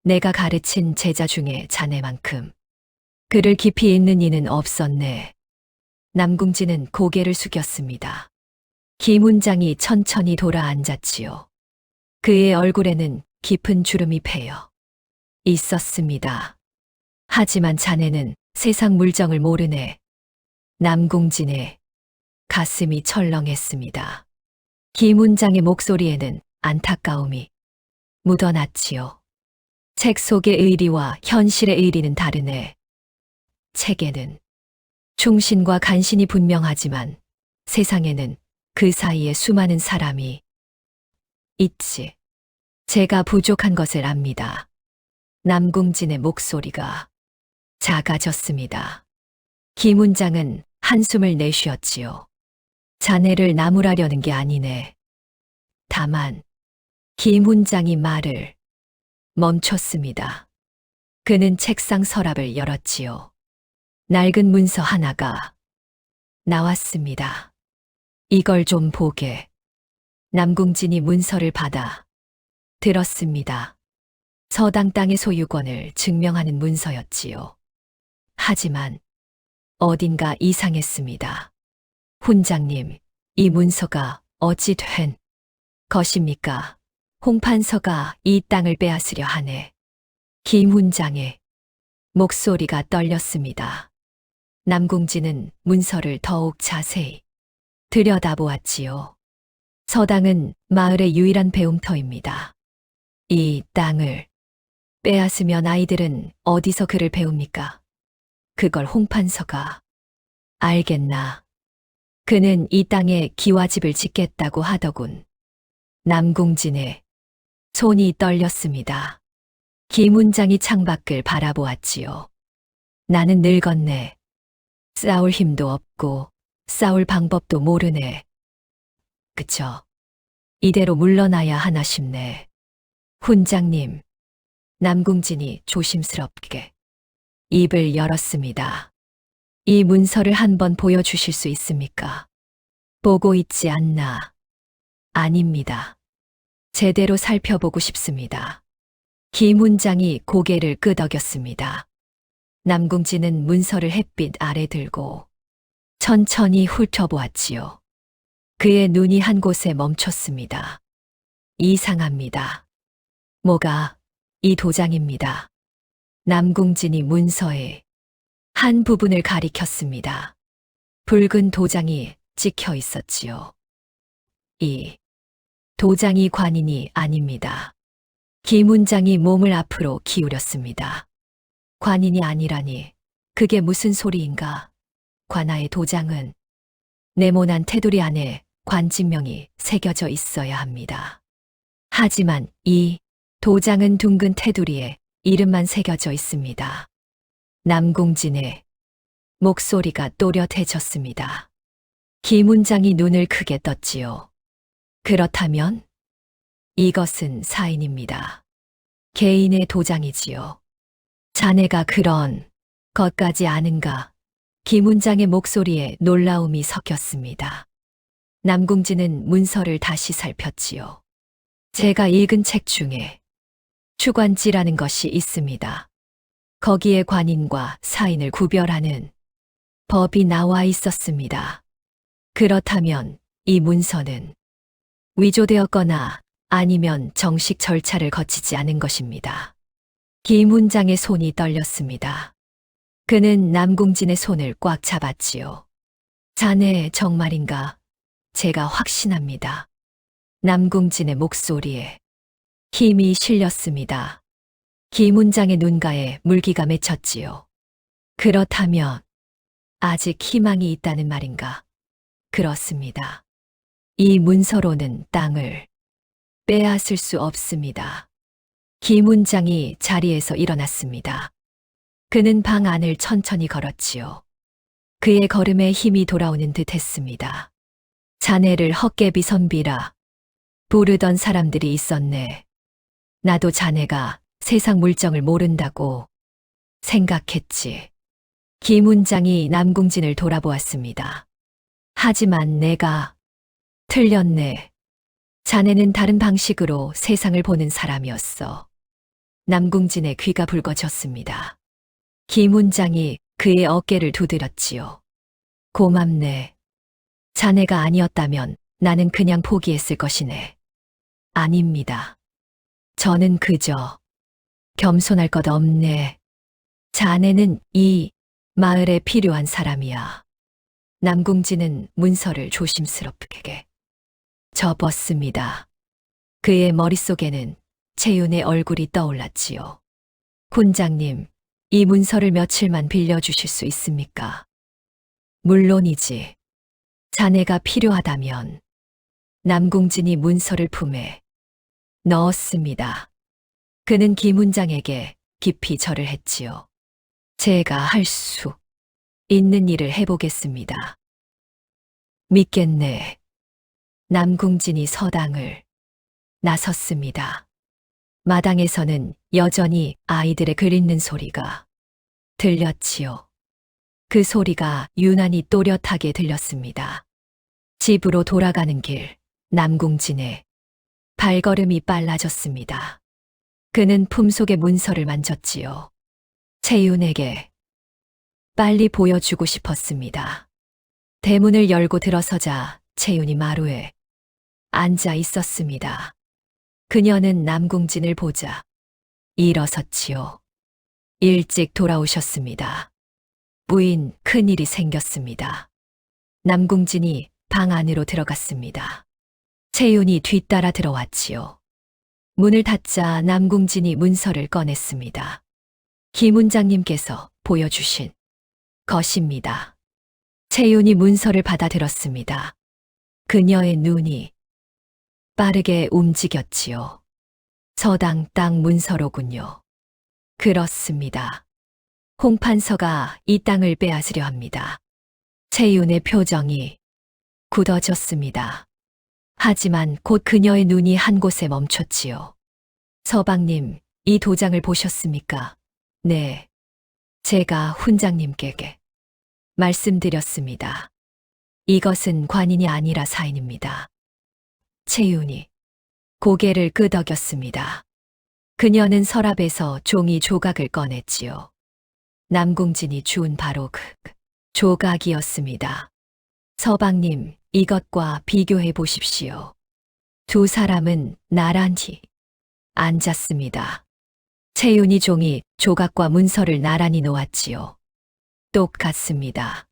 내가 가르친 제자 중에 자네만큼 글을 깊이 읽는 이는 없었네. 남궁진은 고개를 숙였습니다. 김훈장이 천천히 돌아 앉았지요. 그의 얼굴에는 깊은 주름이 패여 있었습니다. 하지만 자네는 세상 물정을 모르네. 남궁진의 가슴이 철렁했습니다. 김훈장의 목소리에는 안타까움이 묻어났지요. 책 속의 의리와 현실의 의리는 다르네. 책에는 충신과 간신이 분명하지만 세상에는 그 사이에 수많은 사람이 있지. 제가 부족한 것을 압니다. 남궁진의 목소리가 작아졌습니다. 김훈장은 한숨을 내쉬었지요. 자네를 나무라려는 게 아니네. 다만 김훈장이 말을 멈췄습니다. 그는 책상 서랍을 열었지요. 낡은 문서 하나가 나왔습니다. 이걸 좀 보게. 남궁진이 문서를 받아 들었습니다. 서당 땅의 소유권을 증명하는 문서였지요. 하지만 어딘가 이상했습니다. 훈장님, 이 문서가 어찌 된 것입니까? 홍판서가 이 땅을 빼앗으려 하네. 김훈장의 목소리가 떨렸습니다. 남궁진은 문서를 더욱 자세히 들여다보았지요. 서당은 마을의 유일한 배움터입니다. 이 땅을 빼앗으면 아이들은 어디서 글을 배웁니까? 그걸 홍판서가 알겠나? 그는 이 땅에 기와집을 짓겠다고 하더군. 남궁진의 손이 떨렸습니다. 김훈장이 창밖을 바라보았지요. 나는 늙었네. 싸울 힘도 없고 싸울 방법도 모르네. 그쵸? 이대로 물러나야 하나 싶네. 훈장님, 남궁진이 조심스럽게 입을 열었습니다. 이 문서를 한번 보여주실 수 있습니까? 보고 있지 않나? 아닙니다. 제대로 살펴보고 싶습니다. 김훈장이 고개를 끄덕였습니다. 남궁진은 문서를 햇빛 아래 들고 천천히 훑어보았지요. 그의 눈이 한 곳에 멈췄습니다. 이상합니다. 뭐가? 이 도장입니다. 남궁진이 문서의 한 부분을 가리켰습니다. 붉은 도장이 찍혀 있었지요. 이 도장이 관인이 아닙니다. 김훈장이 몸을 앞으로 기울였습니다. 관인이 아니라니, 그게 무슨 소리인가? 관아의 도장은 네모난 테두리 안에 관직명이 새겨져 있어야 합니다. 하지만 이 도장은 둥근 테두리에 이름만 새겨져 있습니다. 남궁진의 목소리가 또렷해졌습니다. 김훈장이 눈을 크게 떴지요. 그렇다면 이것은 사인입니다. 개인의 도장이지요. 자네가 그런 것까지 아는가? 김훈장의 목소리에 놀라움이 섞였습니다. 남궁진은 문서를 다시 살폈지요. 제가 읽은 책 중에 추관지라는 것이 있습니다. 거기에 관인과 사인을 구별하는 법이 나와 있었습니다. 그렇다면 이 문서는 위조되었거나 아니면 정식 절차를 거치지 않은 것입니다. 김훈장의 손이 떨렸습니다. 그는 남궁진의 손을 꽉 잡았지요. 자네 정말인가? 제가 확신합니다. 남궁진의 목소리에 힘이 실렸습니다. 김훈장의 눈가에 물기가 맺혔지요. 그렇다면 아직 희망이 있다는 말인가? 그렇습니다. 이 문서로는 땅을 빼앗을 수 없습니다. 김훈장이 자리에서 일어났습니다. 그는 방 안을 천천히 걸었지요. 그의 걸음에 힘이 돌아오는 듯 했습니다. 자네를 헛개비 선비라 부르던 사람들이 있었네. 나도 자네가 세상 물정을 모른다고 생각했지. 김훈장이 남궁진을 돌아보았습니다. 하지만 내가 틀렸네. 자네는 다른 방식으로 세상을 보는 사람이었어. 남궁진의 귀가 붉어졌습니다. 김훈장이 그의 어깨를 두드렸지요. 고맙네. 자네가 아니었다면 나는 그냥 포기했을 것이네. 아닙니다. 저는 그저 겸손할 것 없네. 자네는 이 마을에 필요한 사람이야. 남궁진은 문서를 조심스럽게 접었습니다. 그의 머릿속에는 채윤의 얼굴이 떠올랐지요. 훈장님, 이 문서를 며칠만 빌려주실 수 있습니까? 물론이지. 자네가 필요하다면. 남궁진이 문서를 품에 넣었습니다. 그는 김훈장에게 깊이 절을 했지요. 제가 할 수 있는 일을 해보겠습니다. 믿겠네. 남궁진이 서당을 나섰습니다. 마당에서는 여전히 아이들의 글 읽는 소리가 들렸지요. 그 소리가 유난히 또렷하게 들렸습니다. 집으로 돌아가는 길, 남궁진의 발걸음이 빨라졌습니다. 그는 품속의 문서를 만졌지요. 채윤에게 빨리 보여주고 싶었습니다. 대문을 열고 들어서자 채윤이 마루에 앉아 있었습니다. 그녀는 남궁진을 보자 일어섰지요. 일찍 돌아오셨습니다. 부인, 큰일이 생겼습니다. 남궁진이 방 안으로 들어갔습니다. 채윤이 뒤따라 들어왔지요. 문을 닫자 남궁진이 문서를 꺼냈습니다. 김 원장님께서 보여주신 것입니다. 채윤이 문서를 받아들었습니다. 그녀의 눈이 빠르게 움직였지요. 서당 땅 문서로군요. 그렇습니다. 홍판서가 이 땅을 빼앗으려 합니다. 채윤의 표정이 굳어졌습니다. 하지만 곧 그녀의 눈이 한 곳에 멈췄지요. 서방님, 이 도장을 보셨습니까? 네. 제가 훈장님께 말씀드렸습니다. 이것은 관인이 아니라 사인입니다. 채윤이 고개를 끄덕였습니다. 그녀는 서랍에서 종이 조각을 꺼냈지요. 남궁진이 주운 바로 그 조각이었습니다. 서방님, 이것과 비교해 보십시오. 두 사람은 나란히 앉았습니다. 채윤이 종이 조각과 문서를 나란히 놓았지요. 똑같습니다.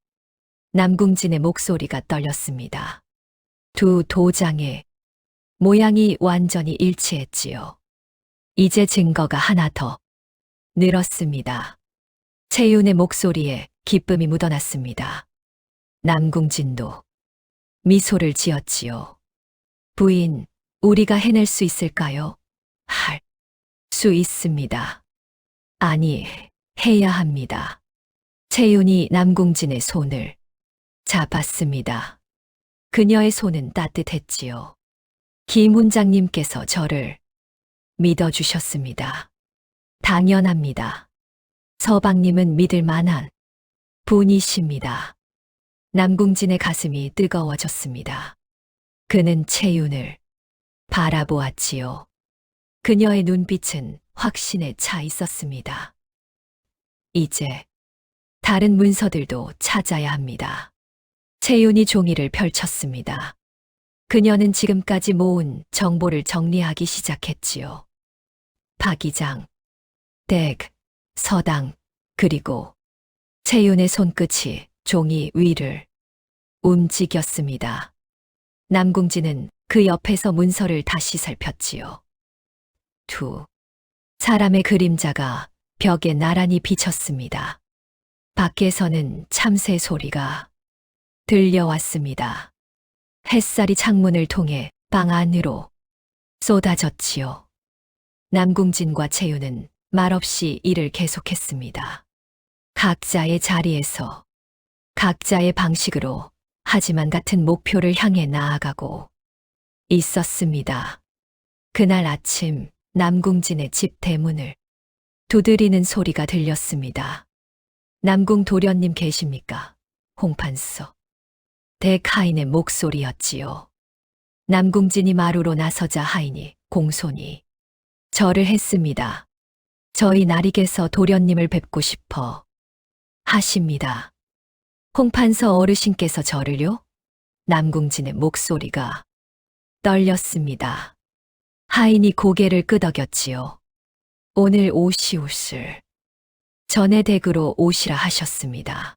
남궁진의 목소리가 떨렸습니다. 두 도장의 모양이 완전히 일치했지요. 이제 증거가 하나 더 늘었습니다. 채윤의 목소리에 기쁨이 묻어났습니다. 남궁진도 미소를 지었지요. 부인, 우리가 해낼 수 있을까요? 할 수 있습니다. 아니, 해야 합니다. 채윤이 남궁진의 손을 잡았습니다. 그녀의 손은 따뜻했지요. 김 원장님께서 저를 믿어주셨습니다. 당연합니다. 서방님은 믿을 만한 분이십니다. 남궁진의 가슴이 뜨거워졌습니다. 그는 채윤을 바라보았지요. 그녀의 눈빛은 확신에 차 있었습니다. 이제 다른 문서들도 찾아야 합니다. 채윤이 종이를 펼쳤습니다. 그녀는 지금까지 모은 정보를 정리하기 시작했지요. 박이장, 댁, 서당, 그리고 채윤의 손끝이 종이 위를 움직였습니다. 남궁진은 그 옆에서 문서를 다시 살폈지요. 두 사람의 그림자가 벽에 나란히 비쳤습니다. 밖에서는 참새 소리가 들려왔습니다. 햇살이 창문을 통해 방 안으로 쏟아졌지요. 남궁진과 채윤은 말없이 일을 계속했습니다. 각자의 자리에서 각자의 방식으로 하지만 같은 목표를 향해 나아가고 있었습니다. 그날 아침 남궁진의 집 대문을 두드리는 소리가 들렸습니다. 남궁 도련님 계십니까? 홍판서. 댁 하인의 목소리였지요. 남궁진이 마루로 나서자 하인이 공손히 절을 했습니다. 저희 나릭에서 도련님을 뵙고 싶어 하십니다. 홍판서 어르신께서 저를요? 남궁진의 목소리가 떨렸습니다. 하인이 고개를 끄덕였지요. 오늘 옷을 전에 댁으로 오시라 하셨습니다.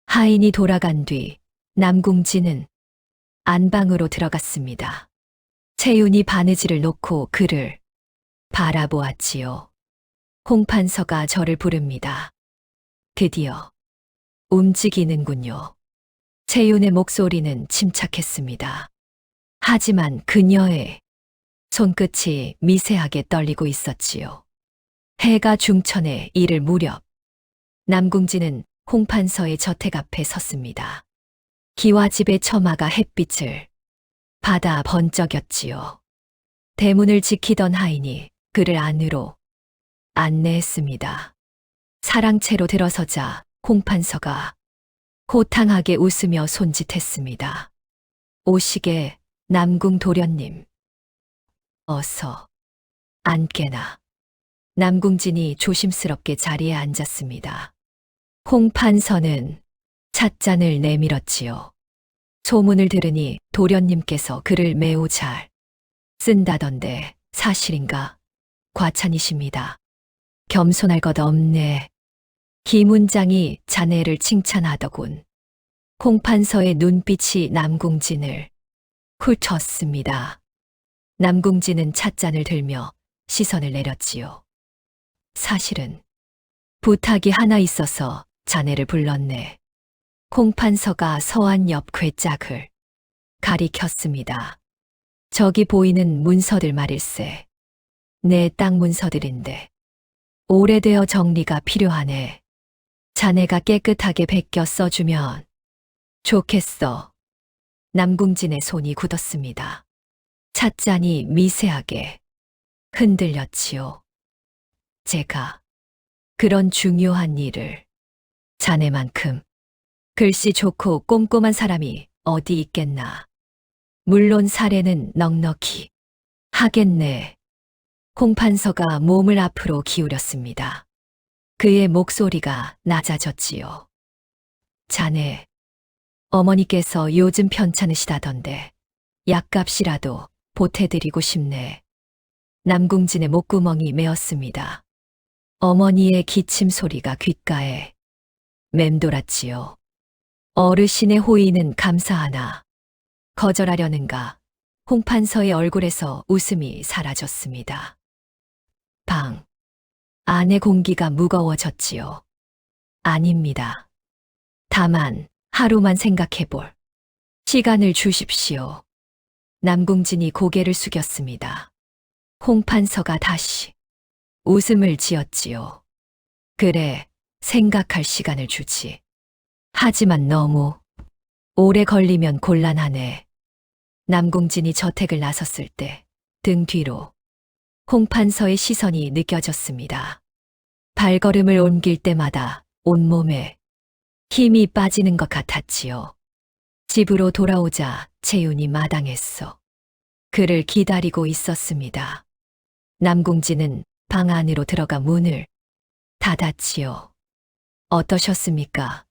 하인이 돌아간 뒤 남궁진은 안방으로 들어갔습니다. 채윤이 바느질을 놓고 그를 바라보았지요. 홍판서가 저를 부릅니다. 드디어 움직이는군요. 채윤의 목소리는 침착했습니다. 하지만 그녀의 손끝이 미세하게 떨리고 있었지요. 해가 중천에 이를 무렵 남궁진은 홍판서의 저택 앞에 섰습니다. 기와집의 처마가 햇빛을 받아 번쩍였지요. 대문을 지키던 하인이 그를 안으로 안내했습니다. 사랑채로 들어서자 홍판서가 호탕하게 웃으며 손짓했습니다. 오시게 남궁 도련님. 어서 앉게나. 남궁진이 조심스럽게 자리에 앉았습니다. 홍판서는 찻잔을 내밀었지요. 소문을 들으니 도련님께서 글을 매우 잘 쓴다던데 사실인가? 과찬이십니다. 겸손할 것 없네. 김훈장이 자네를 칭찬하더군. 홍판서의 눈빛이 남궁진을 훑었습니다. 남궁진은 찻잔을 들며 시선을 내렸지요. 사실은 부탁이 하나 있어서 자네를 불렀네. 홍판서가 서한 옆 괴짝을 가리켰습니다. 저기 보이는 문서들 말일세. 내 땅 문서들인데 오래되어 정리가 필요하네. 자네가 깨끗하게 베껴 써주면 좋겠어. 남궁진의 손이 굳었습니다. 찻잔이 미세하게 흔들렸지요. 제가 그런 중요한 일을 자네만큼 글씨 좋고 꼼꼼한 사람이 어디 있겠나. 물론 사례는 넉넉히 하겠네. 홍판서가 몸을 앞으로 기울였습니다. 그의 목소리가 낮아졌지요. 자네, 어머니께서 요즘 편찮으시다던데 약값이라도 보태드리고 싶네. 남궁진의 목구멍이 메었습니다. 어머니의 기침 소리가 귓가에 맴돌았지요. 어르신의 호의는 감사하나 거절하려는가. 홍판서의 얼굴에서 웃음이 사라졌습니다. 방 안의 공기가 무거워졌지요. 아닙니다. 다만 하루만 생각해볼 시간을 주십시오. 남궁진이 고개를 숙였습니다. 홍판서가 다시 웃음을 지었지요. 그래, 생각할 시간을 주지. 하지만 너무 오래 걸리면 곤란하네. 남궁진이 저택을 나섰을 때 등 뒤로 홍판서의 시선이 느껴졌습니다. 발걸음을 옮길 때마다 온몸에 힘이 빠지는 것 같았지요. 집으로 돌아오자 채윤이 마당에서 그를 기다리고 있었습니다. 남궁진은 방 안으로 들어가 문을 닫았지요. 어떠셨습니까?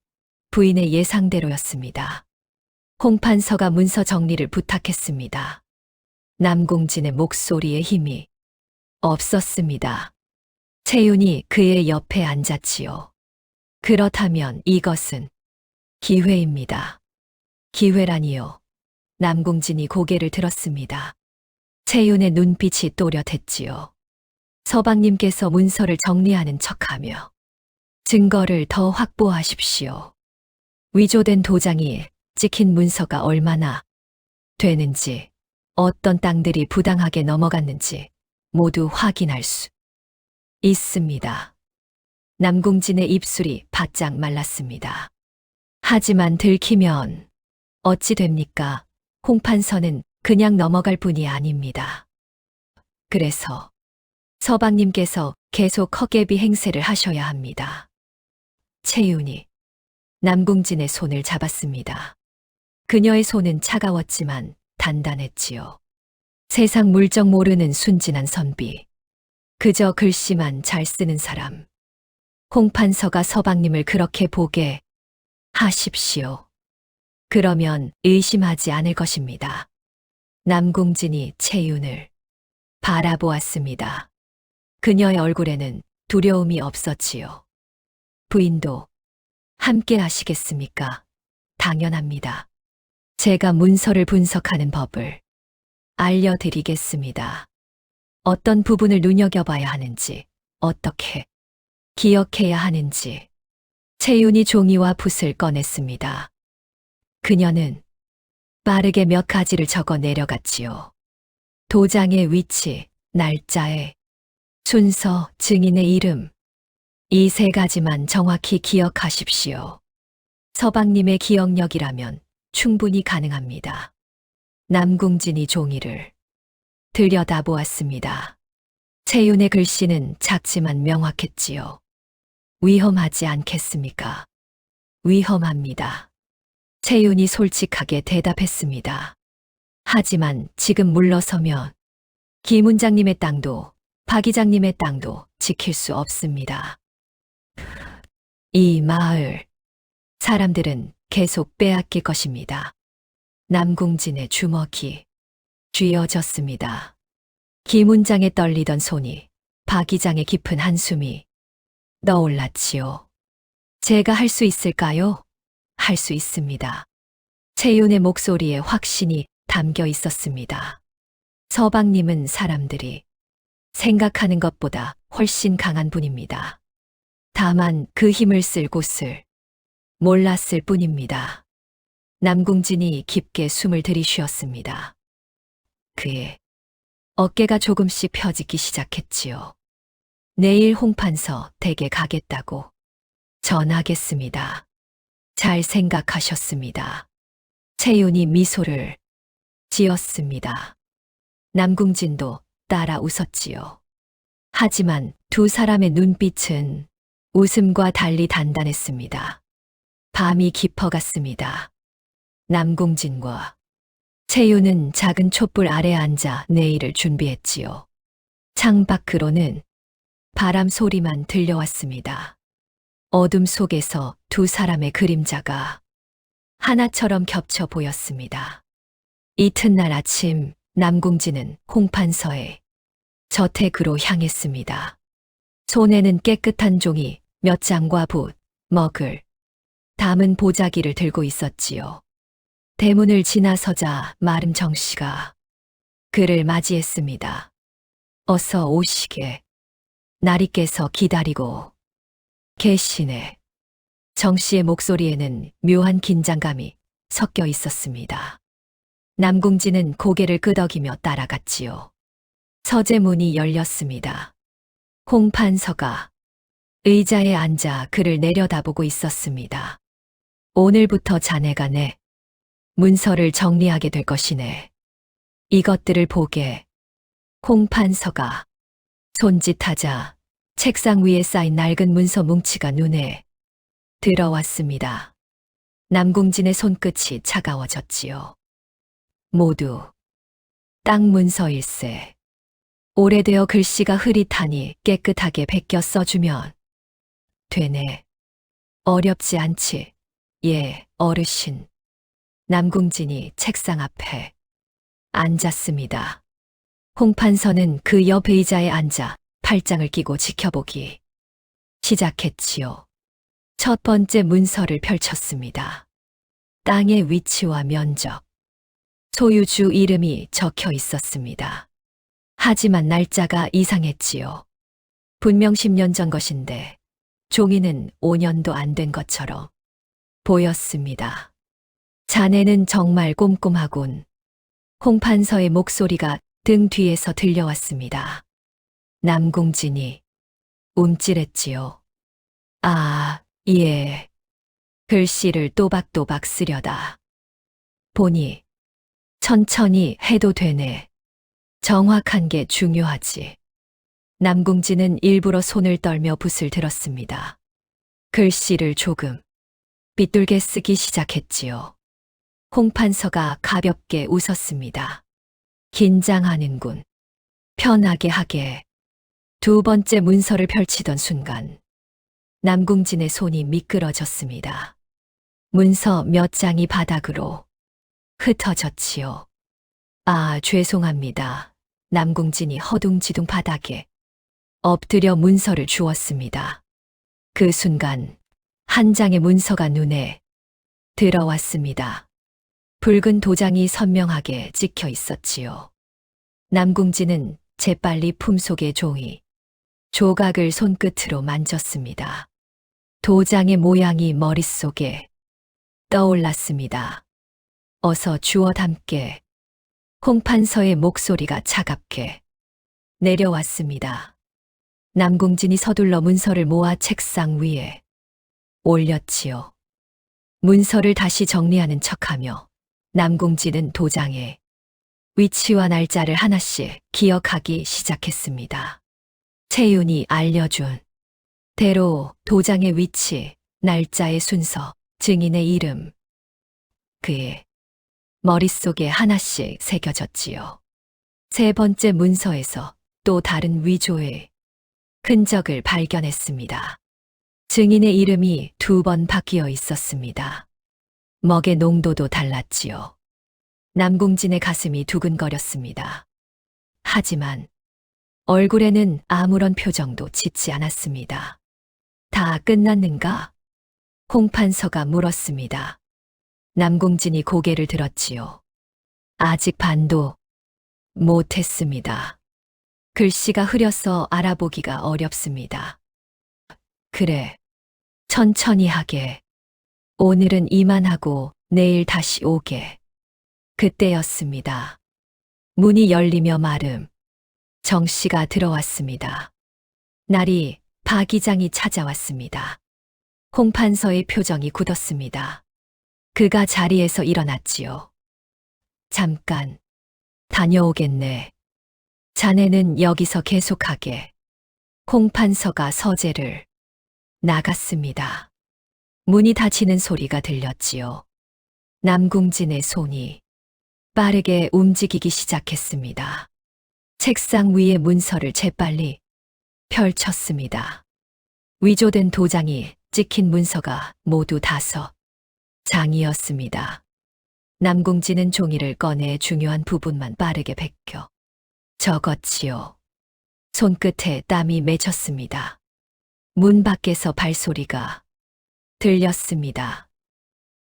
부인의 예상대로였습니다. 홍판서가 문서 정리를 부탁했습니다. 남궁진의 목소리에 힘이 없었습니다. 채윤이 그의 옆에 앉았지요. 그렇다면 이것은 기회입니다. 기회라니요. 남궁진이 고개를 들었습니다. 채윤의 눈빛이 또렷했지요. 서방님께서 문서를 정리하는 척하며 증거를 더 확보하십시오. 위조된 도장이 찍힌 문서가 얼마나 되는지, 어떤 땅들이 부당하게 넘어갔는지 모두 확인할 수 있습니다. 남궁진의 입술이 바짝 말랐습니다. 하지만 들키면 어찌 됩니까? 홍판서는 그냥 넘어갈 뿐이 아닙니다. 그래서 서방님께서 계속 헛개비 행세를 하셔야 합니다. 채윤이 남궁진의 손을 잡았습니다. 그녀의 손은 차가웠지만 단단했지요. 세상 물정 모르는 순진한 선비. 그저 글씨만 잘 쓰는 사람. 홍판서가 서방님을 그렇게 보게 하십시오. 그러면 의심하지 않을 것입니다. 남궁진이 채윤을 바라보았습니다. 그녀의 얼굴에는 두려움이 없었지요. 부인도 함께 하시겠습니까? 당연합니다. 제가 문서를 분석하는 법을 알려드리겠습니다. 어떤 부분을 눈여겨봐야 하는지, 어떻게 기억해야 하는지. 채윤이 종이와 붓을 꺼냈습니다. 그녀는 빠르게 몇 가지를 적어 내려갔지요. 도장의 위치, 날짜에 순서, 증인의 이름. 이 세 가지만 정확히 기억하십시오. 서방님의 기억력이라면 충분히 가능합니다. 남궁진이 종이를 들여다보았습니다. 채윤의 글씨는 작지만 명확했지요. 위험하지 않겠습니까? 위험합니다. 채윤이 솔직하게 대답했습니다. 하지만 지금 물러서면 김 원장님의 땅도 박 이장님의 땅도 지킬 수 없습니다. 이 마을 사람들은 계속 빼앗길 것입니다. 남궁진의 주먹이 쥐어졌습니다. 김 원장의 떨리던 손이 박 이장의 깊은 한숨이 떠올랐지요. 제가 할 수 있을까요? 할 수 있습니다. 채윤의 목소리에 확신이 담겨 있었습니다. 서방님은 사람들이 생각하는 것보다 훨씬 강한 분입니다. 다만 그 힘을 쓸 곳을 몰랐을 뿐입니다. 남궁진이 깊게 숨을 들이쉬었습니다. 그의 어깨가 조금씩 펴지기 시작했지요. 내일 홍판서 댁에 가겠다고 전하겠습니다. 잘 생각하셨습니다. 채윤이 미소를 지었습니다. 남궁진도 따라 웃었지요. 하지만 두 사람의 눈빛은 웃음과 달리 단단했습니다. 밤이 깊어갔습니다. 남궁진과 채윤은 작은 촛불 아래 앉아 내일을 준비했지요. 창 밖으로는 바람 소리만 들려왔습니다. 어둠 속에서 두 사람의 그림자가 하나처럼 겹쳐 보였습니다. 이튿날 아침 남궁진은 홍판서의 저택으로 향했습니다. 손에는 깨끗한 종이 몇 장과 붓, 먹을 담은 보자기를 들고 있었지요. 대문을 지나서자 마름 정씨가 그를 맞이했습니다. 어서 오시게. 날이 깨서 기다리고 계시네. 정씨의 목소리에는 묘한 긴장감이 섞여 있었습니다. 남궁진은 고개를 끄덕이며 따라갔지요. 서재문이 열렸습니다. 홍판서가 의자에 앉아 그를 내려다보고 있었습니다. 오늘부터 자네가 내 문서를 정리하게 될 것이네. 이것들을 보게. 홍판서가 손짓하자 책상 위에 쌓인 낡은 문서 뭉치가 눈에 들어왔습니다. 남궁진의 손끝이 차가워졌지요. 모두 땅 문서일세. 오래되어 글씨가 흐릿하니 깨끗하게 베껴 써주면 되네. 어렵지 않지. 예, 어르신. 남궁진이 책상 앞에 앉았습니다. 홍판서는 그 옆 의자에 앉아 팔짱을 끼고 지켜보기 시작했지요. 첫 번째 문서를 펼쳤습니다. 땅의 위치와 면적, 소유주 이름이 적혀 있었습니다. 하지만 날짜가 이상했지요. 분명 10년 전 것인데 종이는 5년도 안 된 것처럼 보였습니다. 자네는 정말 꼼꼼하군. 홍판서의 목소리가 등 뒤에서 들려왔습니다. 남궁진이 움찔했지요. 아, 예. 글씨를 또박또박 쓰려다 보니 천천히 해도 되네. 정확한 게 중요하지. 남궁진은 일부러 손을 떨며 붓을 들었습니다. 글씨를 조금 빗돌게 쓰기 시작했지요. 홍판서가 가볍게 웃었습니다. 긴장하는군. 편하게 하게. 두 번째 문서를 펼치던 순간 남궁진의 손이 미끄러졌습니다. 문서 몇 장이 바닥으로 흩어졌지요. 아, 죄송합니다. 남궁진이 허둥지둥 바닥에 엎드려 문서를 주었습니다. 그 순간 한 장의 문서가 눈에 들어왔습니다. 붉은 도장이 선명하게 찍혀 있었지요. 남궁진은 재빨리 품속의 종이 조각을 손끝으로 만졌습니다. 도장의 모양이 머릿속에 떠올랐습니다. 어서 주워 담게. 홍판서의 목소리가 차갑게 내려왔습니다. 남궁진이 서둘러 문서를 모아 책상 위에 올렸지요. 문서를 다시 정리하는 척하며 남궁진은 도장의 위치와 날짜를 하나씩 기억하기 시작했습니다. 채윤이 알려준 대로 도장의 위치, 날짜의 순서, 증인의 이름, 그의 머릿속에 하나씩 새겨졌지요. 세 번째 문서에서 또 다른 위조의 흔적을 발견했습니다. 증인의 이름이 2번 바뀌어 있었습니다. 먹의 농도도 달랐지요. 남궁진의 가슴이 두근거렸습니다. 하지만 얼굴에는 아무런 표정도 짓지 않았습니다. 다 끝났는가? 홍판서가 물었습니다. 남궁진이 고개를 들었지요. 아직 반도 못했습니다. 글씨가 흐려서 알아보기가 어렵습니다. 그래, 천천히 하게. 오늘은 이만하고 내일 다시 오게. 그때였습니다. 문이 열리며 마름. 정 씨가 들어왔습니다. 날이 박 기장이 찾아왔습니다. 홍판서의 표정이 굳었습니다. 그가 자리에서 일어났지요. 잠깐 다녀오겠네. 자네는 여기서 계속하게. 홍판서가 서재를 나갔습니다. 문이 닫히는 소리가 들렸지요. 남궁진의 손이 빠르게 움직이기 시작했습니다. 책상 위에 문서를 재빨리 펼쳤습니다. 위조된 도장이 찍힌 문서가 모두 5장이었습니다. 남궁진은 종이를 꺼내 중요한 부분만 빠르게 베껴 적었지요. 손끝에 땀이 맺혔습니다. 문 밖에서 발소리가 들렸습니다.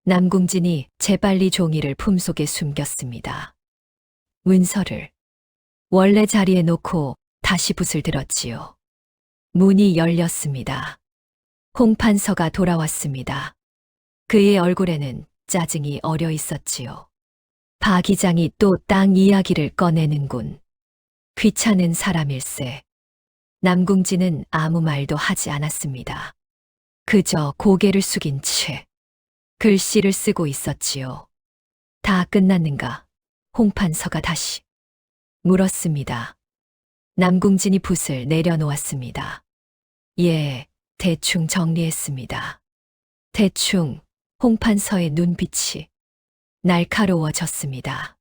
남궁진이 재빨리 종이를 품속에 숨겼습니다. 문서를 원래 자리에 놓고 다시 붓을 들었지요. 문이 열렸습니다. 홍판서가 돌아왔습니다. 그의 얼굴에는 짜증이 어려 있었지요. 박 기장이 또 땅 이야기를 꺼내는군. 귀찮은 사람일세. 남궁진은 아무 말도 하지 않았습니다. 그저 고개를 숙인 채 글씨를 쓰고 있었지요. 다 끝났는가? 홍판서가 다시 물었습니다. 남궁진이 붓을 내려놓았습니다. 예, 대충 정리했습니다. 대충. 홍판서의 눈빛이 날카로워졌습니다.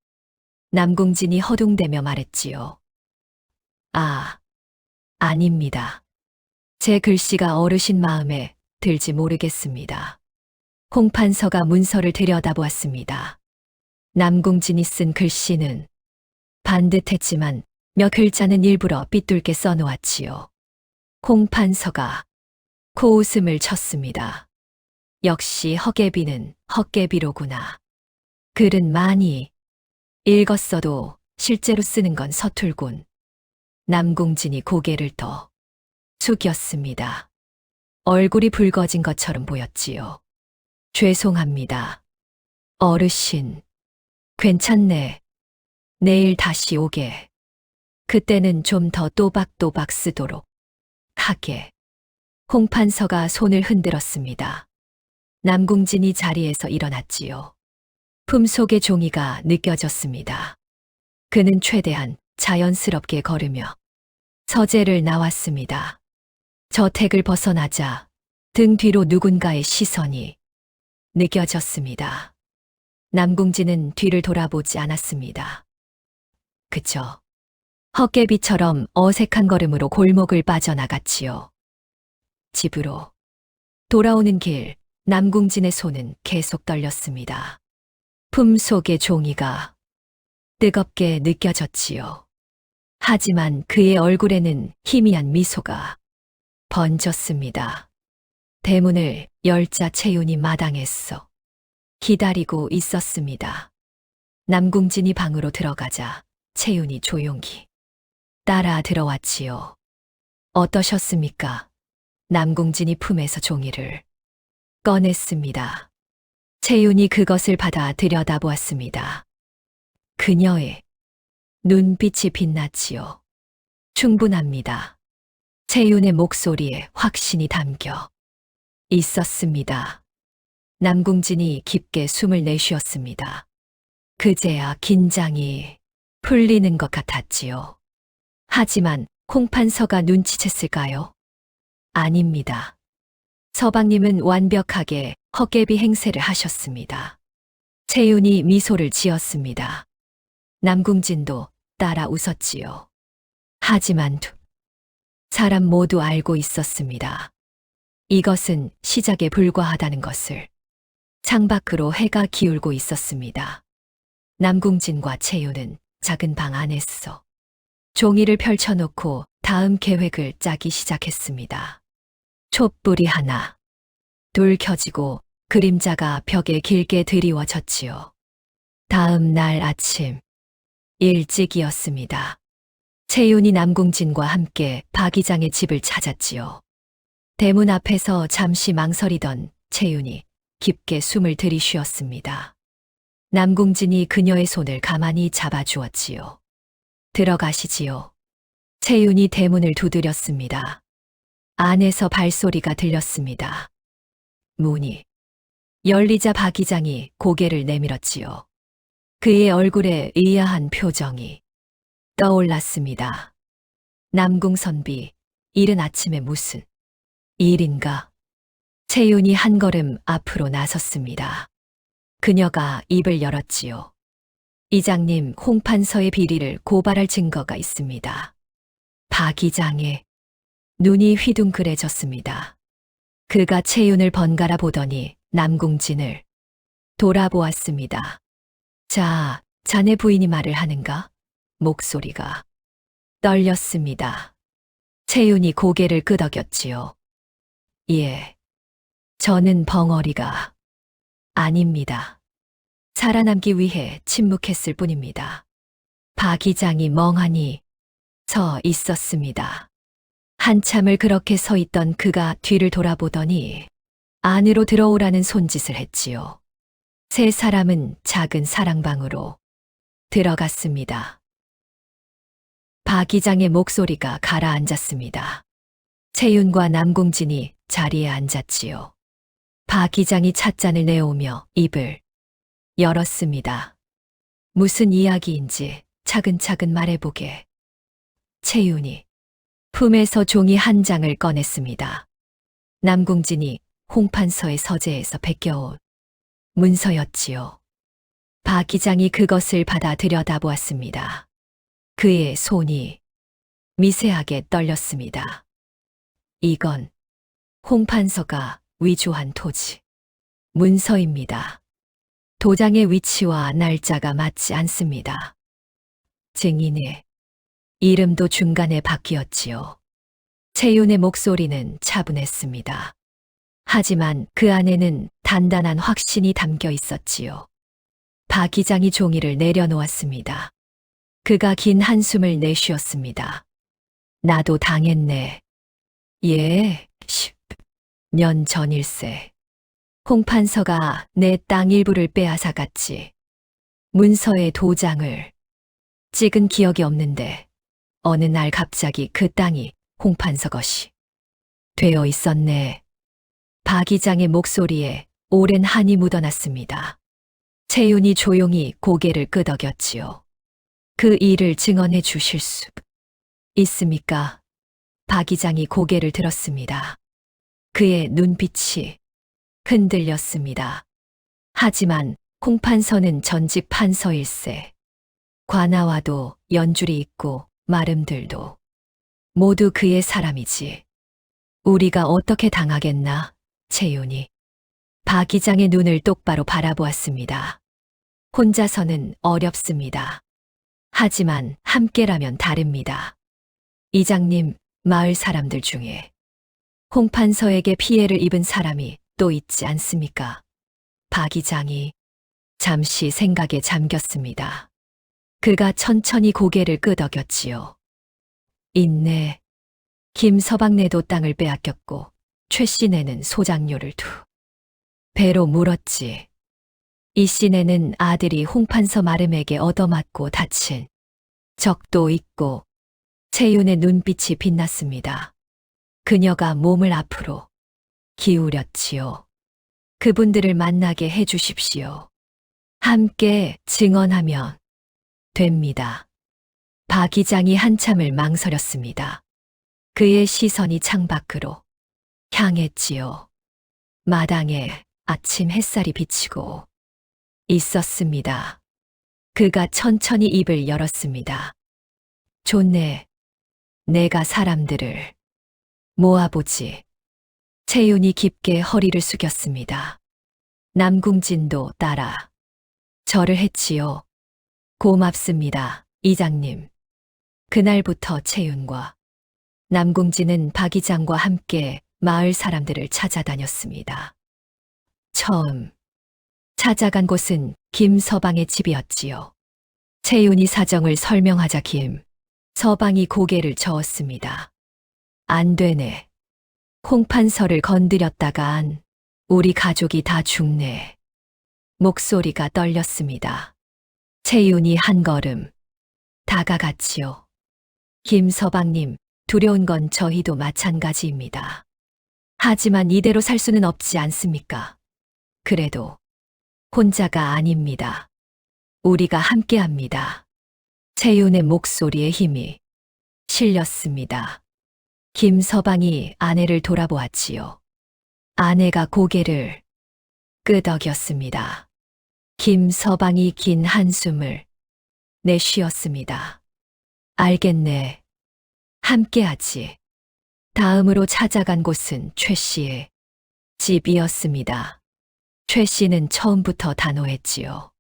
남궁진이 허둥대며 말했지요. 아닙니다. 제 글씨가 어르신 마음에 들지 모르겠습니다. 홍판서가 문서를 들여다보았습니다. 남궁진이 쓴 글씨는 반듯했지만 몇 글자는 일부러 삐뚤게 써놓았지요. 홍판서가 코웃음을 쳤습니다. 역시 헛개비는 헛개비로구나. 글은 많이 읽었어도 실제로 쓰는 건 서툴군. 남궁진이 고개를 더 숙였습니다. 얼굴이 붉어진 것처럼 보였지요. 죄송합니다. 어르신, 괜찮네. 내일 다시 오게. 그때는 좀 더 또박또박 쓰도록 하게. 홍판서가 손을 흔들었습니다. 남궁진이 자리에서 일어났지요. 품속의 종이가 느껴졌습니다. 그는 최대한 자연스럽게 걸으며 서재를 나왔습니다. 저택을 벗어나자 등 뒤로 누군가의 시선이 느껴졌습니다. 남궁진은 뒤를 돌아보지 않았습니다. 그저 헛개비처럼 어색한 걸음으로 골목을 빠져나갔지요. 집으로 돌아오는 길, 남궁진의 손은 계속 떨렸습니다. 품속의 종이가 뜨겁게 느껴졌지요. 하지만 그의 얼굴에는 희미한 미소가 번졌습니다. 대문을 열자 채윤이 마당에서 기다리고 있었습니다. 남궁진이 방으로 들어가자 채윤이 조용히 따라 들어왔지요. 어떠셨습니까? 남궁진이 품에서 종이를 꺼냈습니다. 채윤이 그것을 받아 들여다보았습니다. 그녀의 눈빛이 빛났지요. 충분합니다. 채윤의 목소리에 확신이 담겨 있었습니다. 남궁진이 깊게 숨을 내쉬었습니다. 그제야 긴장이 풀리는 것 같았지요. 하지만 홍판서가 눈치챘을까요? 아닙니다. 서방님은 완벽하게 헛개비 행세를 하셨습니다. 채윤이 미소를 지었습니다. 남궁진도 따라 웃었지요. 하지만 두 사람 모두 알고 있었습니다. 이것은 시작에 불과하다는 것을. 창밖으로 해가 기울고 있었습니다. 남궁진과 채윤은 작은 방 안에서 종이를 펼쳐놓고 다음 계획을 짜기 시작했습니다. 촛불이 하나, 돌 켜지고 그림자가 벽에 길게 드리워졌지요. 다음 날 아침 일찍이었습니다. 채윤이 남궁진과 함께 박 이장의 집을 찾았지요. 대문 앞에서 잠시 망설이던 채윤이 깊게 숨을 들이쉬었습니다. 남궁진이 그녀의 손을 가만히 잡아주었지요. 들어가시지요. 채윤이 대문을 두드렸습니다. 안에서 발소리가 들렸습니다. 문이 열리자 박 이장이 고개를 내밀었지요. 그의 얼굴에 의아한 표정이 떠올랐습니다. 남궁선비, 이른 아침에 무슨 일인가? 채윤이 한 걸음 앞으로 나섰습니다. 그녀가 입을 열었지요. 이장님, 홍판서의 비리를 고발할 증거가 있습니다. 박 이장의 눈이 휘둥그레졌습니다. 그가 채윤을 번갈아 보더니 남궁진을 돌아보았습니다. 자, 자네 부인이 말을 하는가? 목소리가 떨렸습니다. 채윤이 고개를 끄덕였지요. 예, 저는 벙어리가 아닙니다. 살아남기 위해 침묵했을 뿐입니다. 박 이장이 멍하니 서 있었습니다. 한참을 그렇게 서 있던 그가 뒤를 돌아보더니 안으로 들어오라는 손짓을 했지요. 세 사람은 작은 사랑방으로 들어갔습니다. 박 이장의 목소리가 가라앉았습니다. 채윤과 남궁진이 자리에 앉았지요. 박 이장이 찻잔을 내오며 입을 열었습니다. 무슨 이야기인지 차근차근 말해보게. 채윤이 품에서 종이 한 장을 꺼냈습니다. 남궁진이 홍판서의 서재에서 베껴온 문서였지요. 박 이장이 그것을 받아 들여다보았습니다. 그의 손이 미세하게 떨렸습니다. 이건 홍판서가 위조한 토지 문서입니다. 도장의 위치와 날짜가 맞지 않습니다. 증인의 이름도 중간에 바뀌었지요. 채윤의 목소리는 차분했습니다. 하지만 그 안에는 단단한 확신이 담겨 있었지요. 박 이장이 종이를 내려놓았습니다. 그가 긴 한숨을 내쉬었습니다. 나도 당했네. 예, 10년 전일세. 홍판서가 내 땅 일부를 빼앗아 갔지. 문서에 도장을 찍은 기억이 없는데 어느 날 갑자기 그 땅이 홍판서 것이 되어 있었네. 박 이장의 목소리에 오랜 한이 묻어났습니다. 채윤이 조용히 고개를 끄덕였지요. 그 일을 증언해 주실 수 있습니까? 박 이장이 고개를 들었습니다. 그의 눈빛이 흔들렸습니다. 하지만 홍판서는 전직 판서일세. 관아와도 연줄이 있고 마름들도 모두 그의 사람이지. 우리가 어떻게 당하겠나? 채윤이 박 이장의 눈을 똑바로 바라보았습니다. 혼자서는 어렵습니다. 하지만 함께라면 다릅니다. 이장님, 마을 사람들 중에 홍판서에게 피해를 입은 사람이 또 있지 않습니까? 박 이장이 잠시 생각에 잠겼습니다. 그가 천천히 고개를 끄덕였지요. 있네. 김서방네도 땅을 빼앗겼고 최 씨네는 소장료를 2배로 물었지. 이 씨네는 아들이 홍판서 마름에게 얻어맞고 다친 적도 있고. 채윤의 눈빛이 빛났습니다. 그녀가 몸을 앞으로 기울였지요. 그분들을 만나게 해주십시오. 함께 증언하면 됩니다. 박 이장이 한참을 망설였습니다. 그의 시선이 창밖으로 향했지요. 마당에 아침 햇살이 비치고 있었습니다. 그가 천천히 입을 열었습니다. 좋네. 내가 사람들을 모아보지. 채윤이 깊게 허리를 숙였습니다. 남궁진도 따라 절을 했지요. 고맙습니다, 이장님. 그날부터 채윤과 남궁진은 박 이장과 함께 마을 사람들을 찾아다녔습니다. 처음 찾아간 곳은 김서방의 집이었지요. 채윤이 사정을 설명하자 김서방이 고개를 저었습니다. 안 되네. 홍판서를 건드렸다간 우리 가족이 다 죽네. 목소리가 떨렸습니다. 채윤이 한 걸음 다가갔지요. 김서방님, 두려운 건 저희도 마찬가지입니다. 하지만 이대로 살 수는 없지 않습니까? 그래도 혼자가 아닙니다. 우리가 함께합니다. 채윤의 목소리에 힘이 실렸습니다. 김서방이 아내를 돌아보았지요. 아내가 고개를 끄덕였습니다. 김서방이 긴 한숨을 내쉬었습니다. 알겠네. 함께하지. 다음으로 찾아간 곳은 최 씨의 집이었습니다. 최 씨는 처음부터 단호했지요.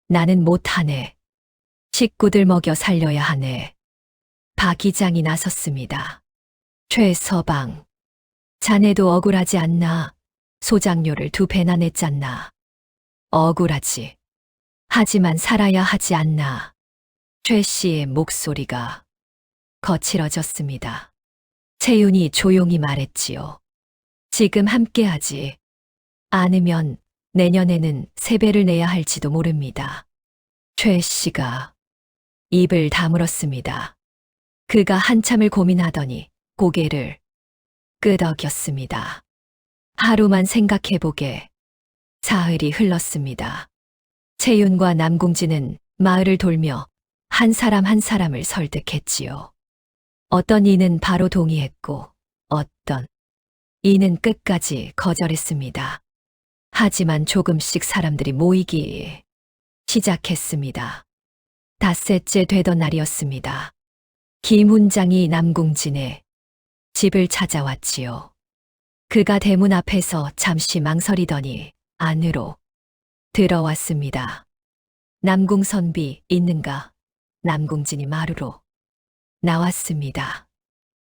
나는 못하네. 식구들 먹여 살려야 하네. 박 이장이 나섰습니다. 최서방, 자네도 억울하지 않나? 소장료를 2배나 냈잖나. 억울하지. 하지만 살아야 하지 않나. 최 씨의 목소리가 거칠어졌습니다. 채윤이 조용히 말했지요. 지금 함께하지 않으면 내년에는 3배를 내야 할지도 모릅니다. 최 씨가 입을 다물었습니다. 그가 한참을 고민하더니 고개를 끄덕였습니다. 하루만 생각해보게. 사흘이 흘렀습니다. 채윤과 남궁진은 마을을 돌며 한 사람 한 사람을 설득했지요. 어떤 이는 바로 동의했고 어떤 이는 끝까지 거절했습니다. 하지만 조금씩 사람들이 모이기 시작했습니다. 닷새째 되던 날이었습니다. 김훈장이 남궁진의 집을 찾아왔지요. 그가 대문 앞에서 잠시 망설이더니 안으로 들어왔습니다. 남궁선비 있는가? 남궁진이 마루로 나왔습니다.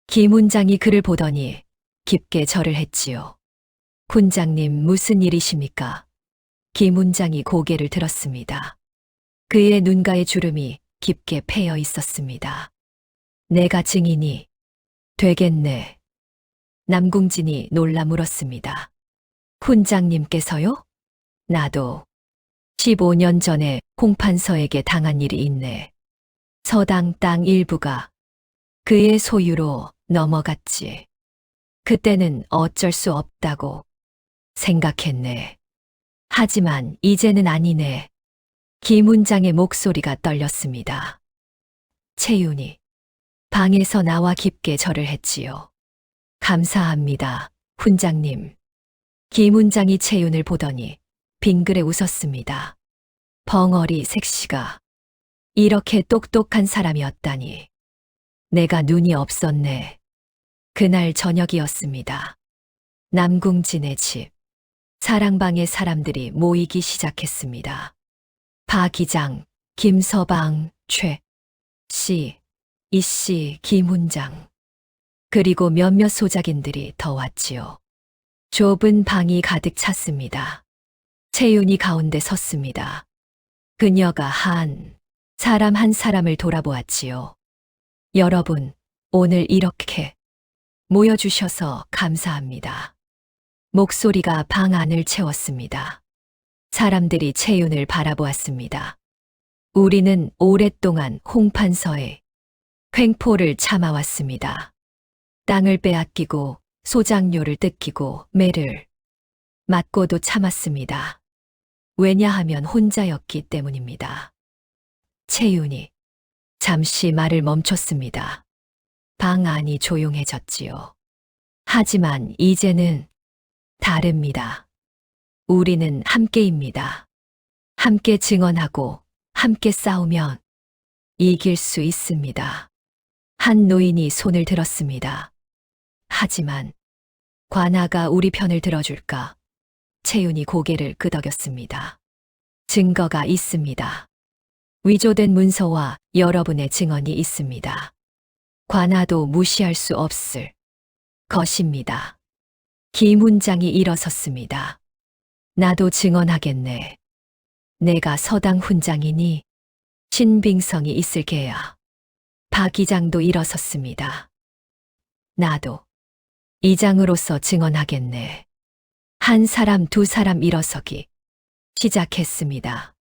김훈장이 그를 보더니 깊게 절을 했지요. 훈장님, 무슨 일이십니까? 김훈장이 고개를 들었습니다. 그의 눈가에 주름이 깊게 패여 있었습니다. 내가 증인이 되겠네. 남궁진이 놀라 물었습니다. 훈장님께서요? 나도 15년 전에 홍판서에게 당한 일이 있네. 서당 땅 일부가 그의 소유로 넘어갔지. 그때는 어쩔 수 없다고 생각했네. 하지만 이제는 아니네. 김훈장의 목소리가 떨렸습니다. 채윤이 방에서 나와 깊게 절을 했지요. 감사합니다, 훈장님. 김훈장이 채윤을 보더니 빙그레 웃었습니다. 벙어리 색시가 이렇게 똑똑한 사람이었다니. 내가 눈이 없었네. 그날 저녁이었습니다. 남궁진의 집. 사랑방의 사람들이 모이기 시작했습니다. 박 이장, 김서방, 최 씨, 이 씨, 김훈장. 그리고 몇몇 소작인들이 더 왔지요. 좁은 방이 가득 찼습니다. 채윤이 가운데 섰습니다. 그녀가 한 사람을 돌아보았지요. 여러분, 오늘 이렇게 모여주셔서 감사합니다. 목소리가 방 안을 채웠습니다. 사람들이 채윤을 바라보았습니다. 우리는 오랫동안 홍판서의 횡포를 참아왔습니다. 땅을 빼앗기고 소장료를 뜯기고 매를 맞고도 참았습니다. 왜냐하면 혼자였기 때문입니다. 채윤이 잠시 말을 멈췄습니다. 방 안이 조용해졌지요. 하지만 이제는 다릅니다. 우리는 함께입니다. 함께 증언하고 함께 싸우면 이길 수 있습니다. 한 노인이 손을 들었습니다. 하지만 관아가 우리 편을 들어줄까? 채윤이 고개를 끄덕였습니다. 증거가 있습니다. 위조된 문서와 여러분의 증언이 있습니다. 관아도 무시할 수 없을 것입니다. 김훈장이 일어섰습니다. 나도 증언하겠네. 내가 서당 훈장이니 신빙성이 있을 게야. 박 이장도 일어섰습니다. 나도 이장으로서 증언하겠네. 한 사람 두 사람 일어서기 시작했습니다.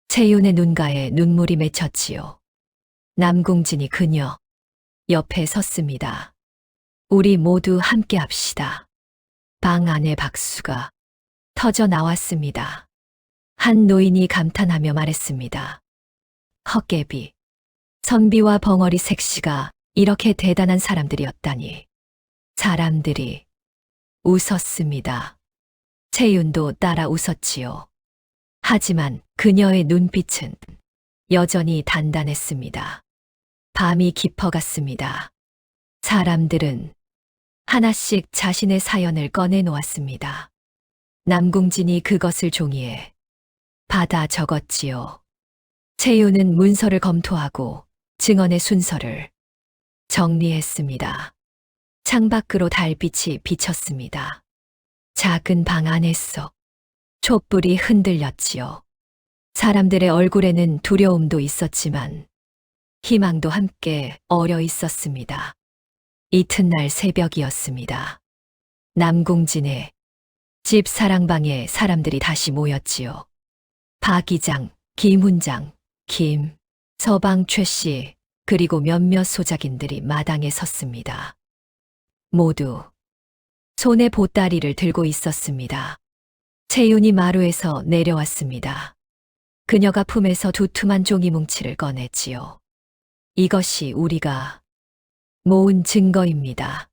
채윤의 눈가에 눈물이 맺혔지요. 남궁진이 그녀 옆에 섰습니다. 우리 모두 함께 합시다. 방 안에 박수가 터져 나왔습니다. 한 노인이 감탄하며 말했습니다. 헛개비, 선비와 벙어리 색시가 이렇게 대단한 사람들이었다니. 사람들이 웃었습니다. 채윤도 따라 웃었지요. 하지만 그녀의 눈빛은 여전히 단단했습니다. 밤이 깊어갔습니다. 사람들은 하나씩 자신의 사연을 꺼내놓았습니다. 남궁진이 그것을 종이에 받아 적었지요. 채윤은 문서를 검토하고 증언의 순서를 정리했습니다. 창밖으로 달빛이 비쳤습니다. 작은 방 안에서 촛불이 흔들렸지요. 사람들의 얼굴에는 두려움도 있었지만 희망도 함께 어려 있었습니다. 이튿날 새벽이었습니다. 남궁진의 집 사랑방에 사람들이 다시 모였지요. 박 이장, 김 훈장, 김, 서방 최씨, 그리고 몇몇 소작인들이 마당에 섰습니다. 모두 손에 보따리를 들고 있었습니다. 채윤이 마루에서 내려왔습니다. 그녀가 품에서 두툼한 종이 뭉치를 꺼냈지요. 이것이 우리가 모은 증거입니다.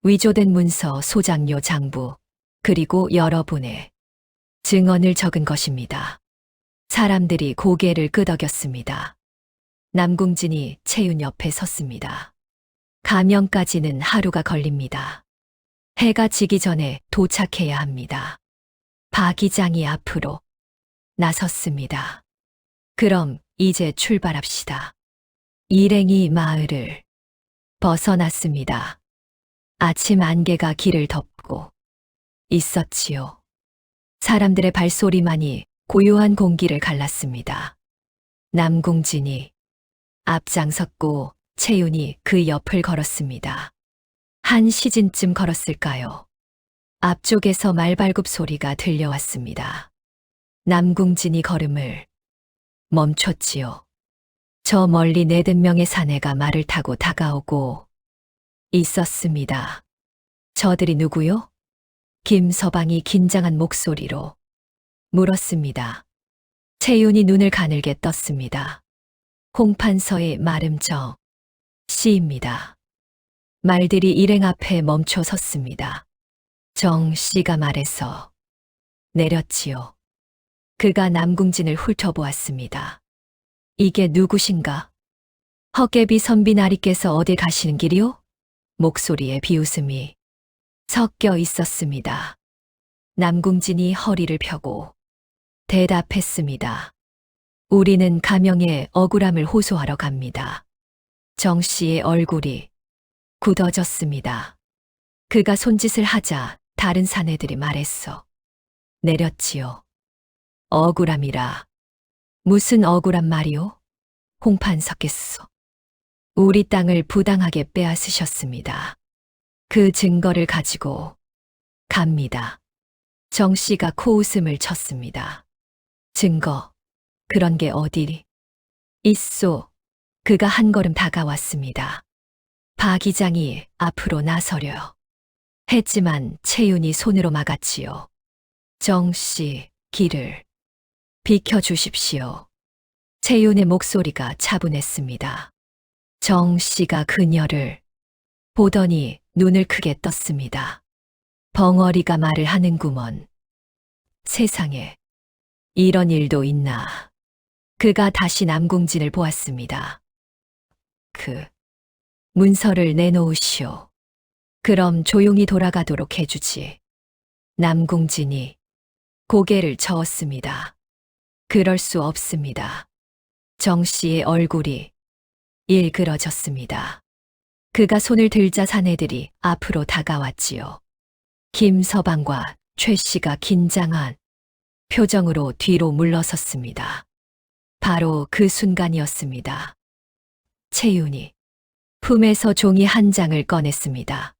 위조된 문서 소장료 장부, 그리고 여러분의 증언을 적은 것입니다. 사람들이 고개를 끄덕였습니다. 남궁진이 채윤 옆에 섰습니다. 가명까지는 하루가 걸립니다. 해가 지기 전에 도착해야 합니다. 박 이장이 앞으로 나섰습니다. 그럼 이제 출발합시다. 일행이 마을을 벗어났습니다. 아침 안개가 길을 덮고 있었지요. 사람들의 발소리만이 고요한 공기를 갈랐습니다. 남궁진이 앞장섰고 채윤이 그 옆을 걸었습니다. 한 시즌쯤 걸었을까요? 앞쪽에서 말발굽 소리가 들려왔습니다. 남궁진이 걸음을 멈췄지요. 저 멀리 4~5명의 사내가 말을 타고 다가오고 있었습니다. 저들이 누구요? 김서방이 긴장한 목소리로 물었습니다. 채윤이 눈을 가늘게 떴습니다. 홍판서의 마름정 씨입니다. 말들이 일행 앞에 멈춰 섰습니다. 정 씨가 말해서 내렸지요. 그가 남궁진을 훑어보았습니다. 이게 누구신가? 헛개비 선비 나리께서 어디 가시는 길이요? 목소리에 비웃음이 섞여 있었습니다. 남궁진이 허리를 펴고 대답했습니다. 우리는 가명의 억울함을 호소하러 갑니다. 정 씨의 얼굴이 굳어졌습니다. 그가 손짓을 하자 다른 사내들이 말했어. 내렸지요. 억울함이라. 무슨 억울한 말이오? 홍판석겠어. 우리 땅을 부당하게 빼앗으셨습니다. 그 증거를 가지고 갑니다. 정 씨가 코웃음을 쳤습니다. 증거, 그런 게 어디 있소? 그가 한 걸음 다가왔습니다. 박 이장이 앞으로 나서려 했지만 채윤이 손으로 막았지요. 정 씨, 길을 비켜주십시오. 채윤의 목소리가 차분했습니다. 정 씨가 그녀를 보더니 눈을 크게 떴습니다. 벙어리가 말을 하는구먼. 세상에 이런 일도 있나. 그가 다시 남궁진을 보았습니다. 그 문서를 내놓으시오. 그럼 조용히 돌아가도록 해주지. 남궁진이 고개를 저었습니다. 그럴 수 없습니다. 정 씨의 얼굴이 일그러졌습니다. 그가 손을 들자 사내들이 앞으로 다가왔지요. 김서방과 최 씨가 긴장한 표정으로 뒤로 물러섰습니다. 바로 그 순간이었습니다. 채윤이 품에서 종이 한 장을 꺼냈습니다.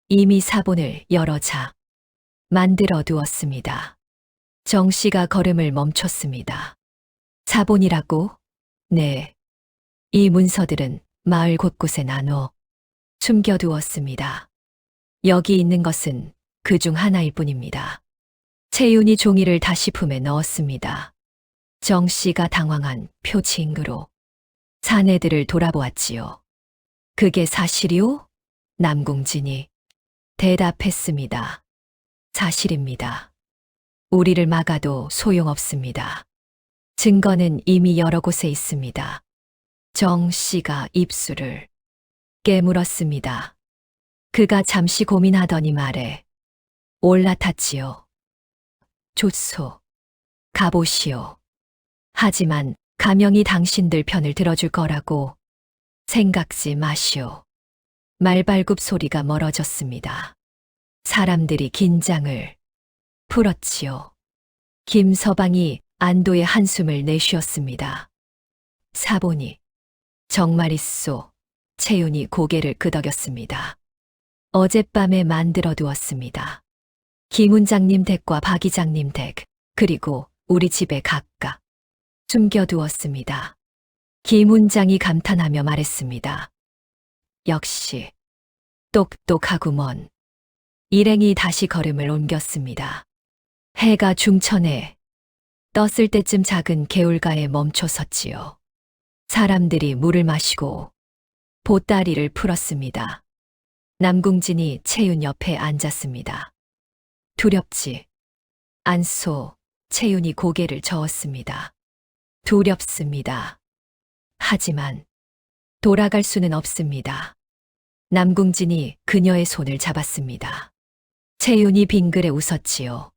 이미 사본을 여러 자 만들어 두었습니다. 정 씨가 걸음을 멈췄습니다. 사본이라고? 네. 이 문서들은 마을 곳곳에 나눠 숨겨두었습니다. 여기 있는 것은 그 중 하나일 뿐입니다. 채윤이 종이를 다시 품에 넣었습니다. 정 씨가 당황한 표情으로 사내들을 돌아보았지요. 그게 사실이오? 남궁진이 대답했습니다. 사실입니다. 우리를 막아도 소용없습니다. 증거는 이미 여러 곳에 있습니다. 정 씨가 입술을 깨물었습니다. 그가 잠시 고민하더니 말해 올라탔지요. 좋소. 가보시오. 하지만 가명이 당신들 편을 들어줄 거라고 생각지 마시오. 말발굽 소리가 멀어졌습니다. 사람들이 긴장을 풀었지요. 김서방이 안도의 한숨을 내쉬었습니다. 사본이 정말 있소. 채윤이 고개를 끄덕였습니다. 어젯밤에 만들어 두었습니다. 김훈장님 댁과 박 이장님 댁, 그리고 우리 집에 각각 숨겨두었습니다. 김훈장이 감탄하며 말했습니다. 역시 똑똑하구먼. 일행이 다시 걸음을 옮겼습니다. 해가 중천에 떴을 때쯤 작은 개울가에 멈춰 섰지요. 사람들이 물을 마시고 보따리를 풀었습니다. 남궁진이 채윤 옆에 앉았습니다. 두렵지 않소. 채윤이 고개를 저었습니다. 두렵습니다. 하지만 돌아갈 수는 없습니다. 남궁진이 그녀의 손을 잡았습니다. 채윤이 빙그레 웃었지요.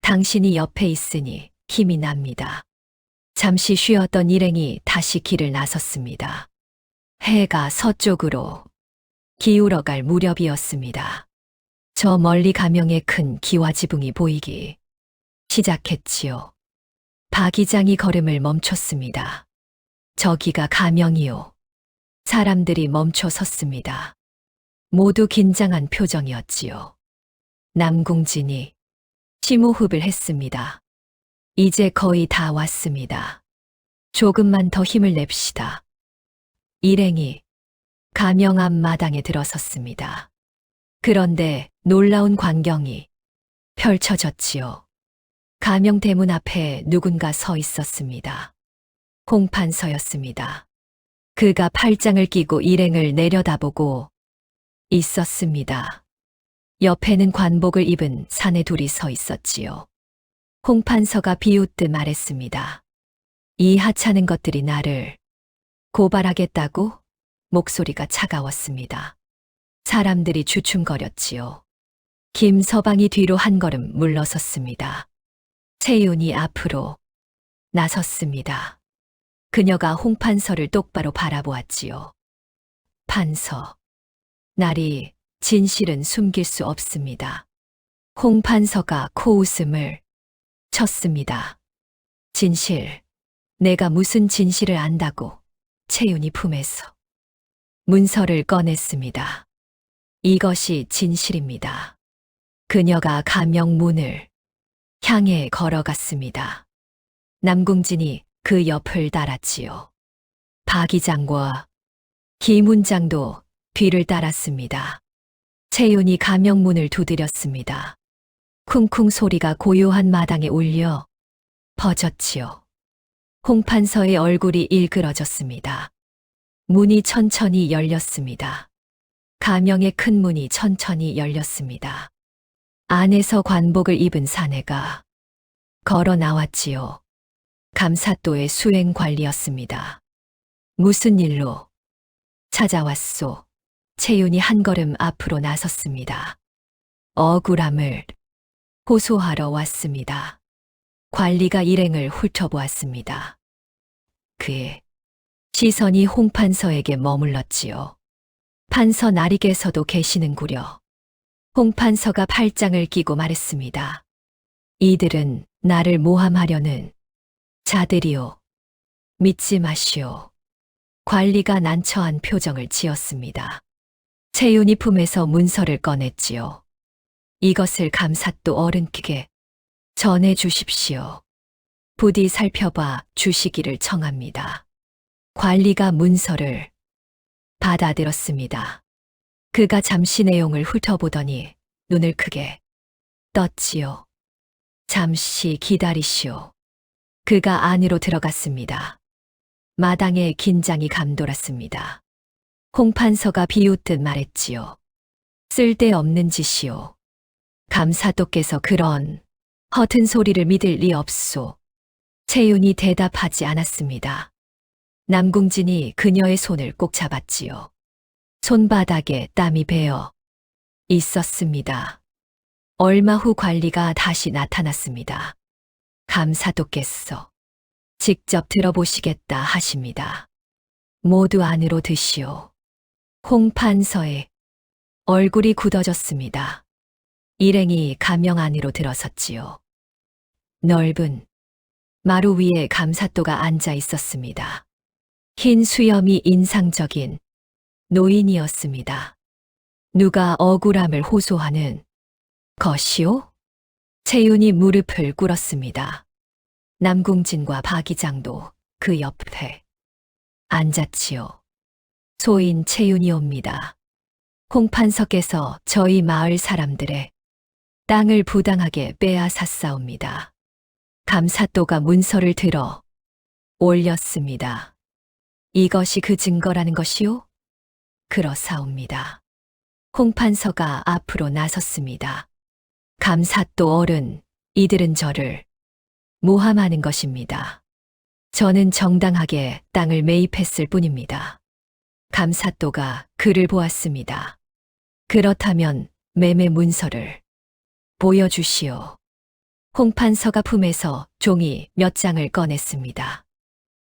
당신이 옆에 있으니 힘이 납니다. 잠시 쉬었던 일행이 다시 길을 나섰습니다. 해가 서쪽으로 기울어갈 무렵이었습니다. 저 멀리 가명의 큰 기와 지붕이 보이기 시작했지요. 박 이장이 걸음을 멈췄습니다. 저기가 가명이요. 사람들이 멈춰 섰습니다. 모두 긴장한 표정이었지요. 남궁진이 심호흡을 했습니다. 이제 거의 다 왔습니다. 조금만 더 힘을 냅시다. 일행이 가명 앞 마당에 들어섰습니다. 그런데 놀라운 광경이 펼쳐졌지요. 가명 대문 앞에 누군가 서 있었습니다. 홍판서였습니다. 그가 팔짱을 끼고 일행을 내려다보고 있었습니다. 옆에는 관복을 입은 사내 둘이 서 있었지요. 홍판서가 비웃듯 말했습니다. 이 하찮은 것들이 나를 고발하겠다고? 목소리가 차가웠습니다. 사람들이 주춤거렸지요. 김서방이 뒤로 한 걸음 물러섰습니다. 채윤이 앞으로 나섰습니다. 그녀가 홍판서를 똑바로 바라보았지요. 판서, 나리, 진실은 숨길 수 없습니다. 홍판서가 코웃음을 쳤습니다. 진실, 내가 무슨 진실을 안다고. 채윤이 품에서 문서를 꺼냈습니다. 이것이 진실입니다. 그녀가 가명 문을 향해 걸어갔습니다. 남궁진이 그 옆을 따랐지요. 박 이장과 김훈장도 뒤를 따랐습니다. 채윤이 가명문을 두드렸습니다. 쿵쿵 소리가 고요한 마당에 울려 퍼졌지요. 홍판서의 얼굴이 일그러졌습니다. 문이 천천히 열렸습니다. 가명의 큰 문이 천천히 열렸습니다. 안에서 관복을 입은 사내가 걸어 나왔지요. 감사도의 수행 관리였습니다. 무슨 일로 찾아왔소? 채윤이 한 걸음 앞으로 나섰습니다. 억울함을 호소하러 왔습니다. 관리가 일행을 훑어보았습니다. 그의 시선이 홍판서에게 머물렀지요. 판서 나리께서도 계시는구려. 홍판서가 팔짱을 끼고 말했습니다. 이들은 나를 모함하려는 자들이요. 믿지 마시오. 관리가 난처한 표정을 지었습니다. 채윤이 품에서 문서를 꺼냈지요. 이것을 감사또 어른께 전해 주십시오. 부디 살펴봐 주시기를 청합니다. 관리가 문서를 받아들었습니다. 그가 잠시 내용을 훑어보더니 눈을 크게 떴지요. 잠시 기다리시오. 그가 안으로 들어갔습니다. 마당에 긴장이 감돌았습니다. 홍판서가 비웃듯 말했지요. 쓸데없는 짓이오. 감사도께서 그런 허튼 소리를 믿을 리 없소. 채윤이 대답하지 않았습니다. 남궁진이 그녀의 손을 꼭 잡았지요. 손바닥에 땀이 배어 있었습니다. 얼마 후 관리가 다시 나타났습니다. 감사도께서 직접 들어보시겠다 하십니다. 모두 안으로 드시오. 홍판서의 얼굴이 굳어졌습니다. 일행이 가명 안으로 들어섰지요. 넓은 마루 위에 감사또가 앉아 있었습니다. 흰 수염이 인상적인 노인이었습니다. 누가 억울함을 호소하는 것이오? 채윤이 무릎을 꿇었습니다. 남궁진과 박이장도 그 옆에 앉았지요. 소인 채윤이옵니다. 홍판석께서 저희 마을 사람들의 땅을 부당하게 빼앗았사옵니다. 감사또가 문서를 들어 올렸습니다. 이것이 그 증거라는 것이오? 그렇사옵니다. 홍판서가 앞으로 나섰습니다. 감사또 어른, 이들은 저를 모함하는 것입니다. 저는 정당하게 땅을 매입했을 뿐입니다. 감사또가 그를 보았습니다. 그렇다면 매매 문서를 보여주시오. 홍판서가 품에서 종이 몇 장을 꺼냈습니다.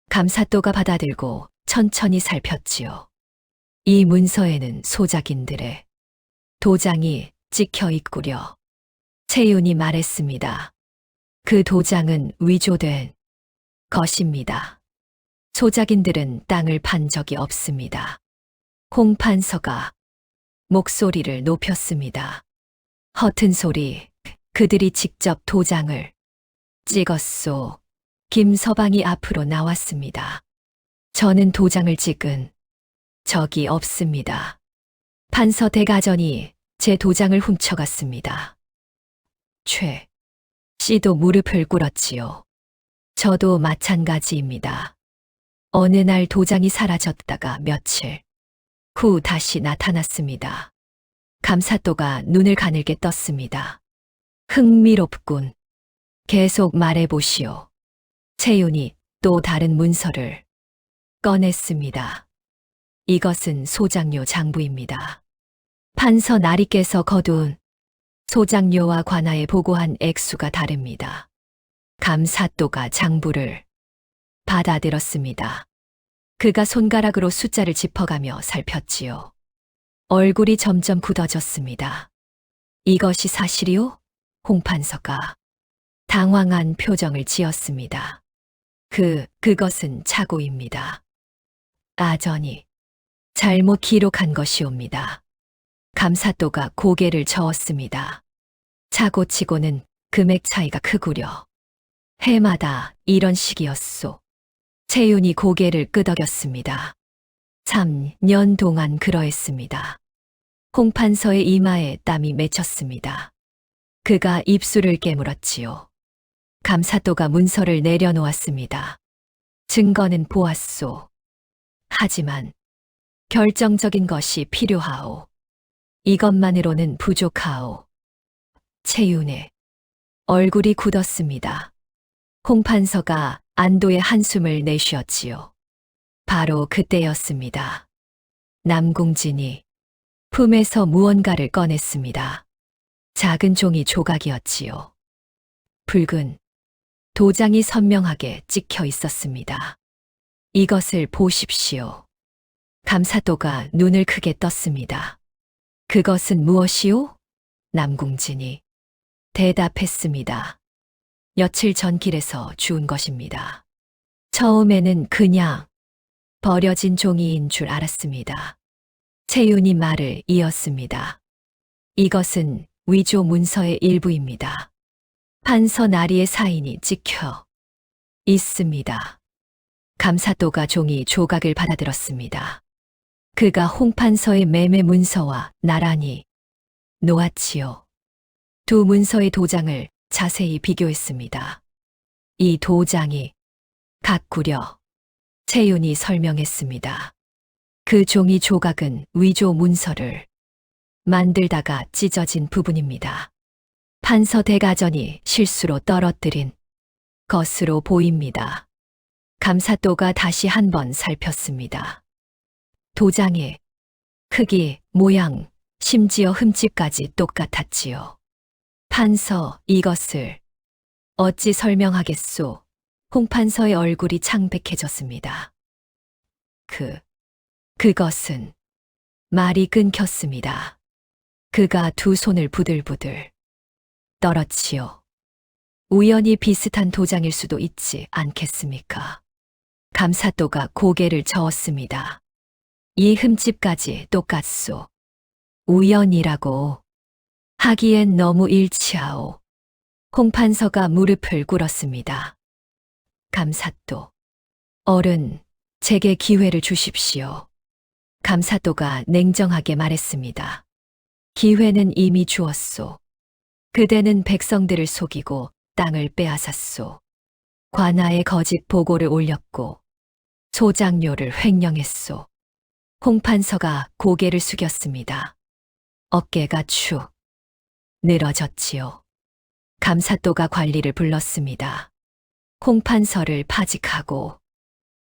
감사또가 받아들고 천천히 살폈지요. 이 문서에는 소작인들의 도장이 찍혀 있구려. 채윤이 말했습니다. 그 도장은 위조된 것입니다. 소작인들은 땅을 판 적이 없습니다. 홍판서가 목소리를 높였습니다. 허튼 소리, 그들이 직접 도장을 찍었소. 김서방이 앞으로 나왔습니다. 저는 도장을 찍은 적이 없습니다. 판서 대가전이 제 도장을 훔쳐갔습니다. 최 씨도 무릎을 꿇었지요. 저도 마찬가지입니다. 어느 날 도장이 사라졌다가 며칠 후 다시 나타났습니다. 감사또가 눈을 가늘게 떴습니다. 흥미롭군. 계속 말해보시오. 채윤이 또 다른 문서를 꺼냈습니다. 이것은 소장료 장부입니다. 판서 나리께서 거둔 소장료와 관하에 보고한 액수가 다릅니다. 감사또가 장부를 받아들었습니다. 그가 손가락으로 숫자를 짚어가며 살폈지요. 얼굴이 점점 굳어졌습니다. 이것이 사실이오? 홍판서가 당황한 표정을 지었습니다. 그것은 착오입니다. 아전이 잘못 기록한 것이옵니다. 감사또가 고개를 저었습니다. 착오치고는 금액 차이가 크구려. 해마다 이런 식이었소. 채윤이 고개를 끄덕였습니다. 3년 동안 그러했습니다. 홍판서의 이마에 땀이 맺혔습니다. 그가 입술을 깨물었지요. 감사또가 문서를 내려놓았습니다. 증거는 보았소. 하지만 결정적인 것이 필요하오. 이것만으로는 부족하오. 채윤의 얼굴이 굳었습니다. 홍판서가 안도의 한숨을 내쉬었지요. 바로 그때였습니다. 남궁진이 품에서 무언가를 꺼냈습니다. 작은 종이 조각이었지요. 붉은 도장이 선명하게 찍혀 있었습니다. 이것을 보십시오. 감사또가 눈을 크게 떴습니다. 그것은 무엇이오? 남궁진이 대답했습니다. 며칠 전 길에서 주운 것입니다. 처음에는 그냥 버려진 종이인 줄 알았습니다. 채윤이 말을 이었습니다. 이것은 위조 문서의 일부입니다. 판서 나리의 사인이 찍혀 있습니다. 감사또가 종이 조각을 받아들었습니다. 그가 홍판서의 매매 문서와 나란히 놓았지요. 두 문서의 도장을 자세히 비교했습니다. 이 도장이 같구려. 채윤이 설명했습니다. 그 종이 조각은 위조 문서를 만들다가 찢어진 부분입니다. 판서 대가전이 실수로 떨어뜨린 것으로 보입니다. 감사또가 다시 한번 살폈습니다. 도장의 크기, 모양, 심지어 흠집까지 똑같았지요. 판서, 이것을 어찌 설명하겠소? 홍판서의 얼굴이 창백해졌습니다. 그것은 말이 끊겼습니다. 그가 두 손을 부들부들 떨었지요. 우연히 비슷한 도장일 수도 있지 않겠습니까? 감사또가 고개를 저었습니다. 이 흠집까지 똑같소. 우연이라고 하기엔 너무 일치하오. 홍판서가 무릎을 꿇었습니다. 감사또. 어른, 제게 기회를 주십시오. 감사또가 냉정하게 말했습니다. 기회는 이미 주었소. 그대는 백성들을 속이고 땅을 빼앗았소. 관아에 거짓 보고를 올렸고 소장료를 횡령했소. 홍판서가 고개를 숙였습니다. 어깨가 축 늘어졌지요. 감사또가 관리를 불렀습니다. 홍판서를 파직하고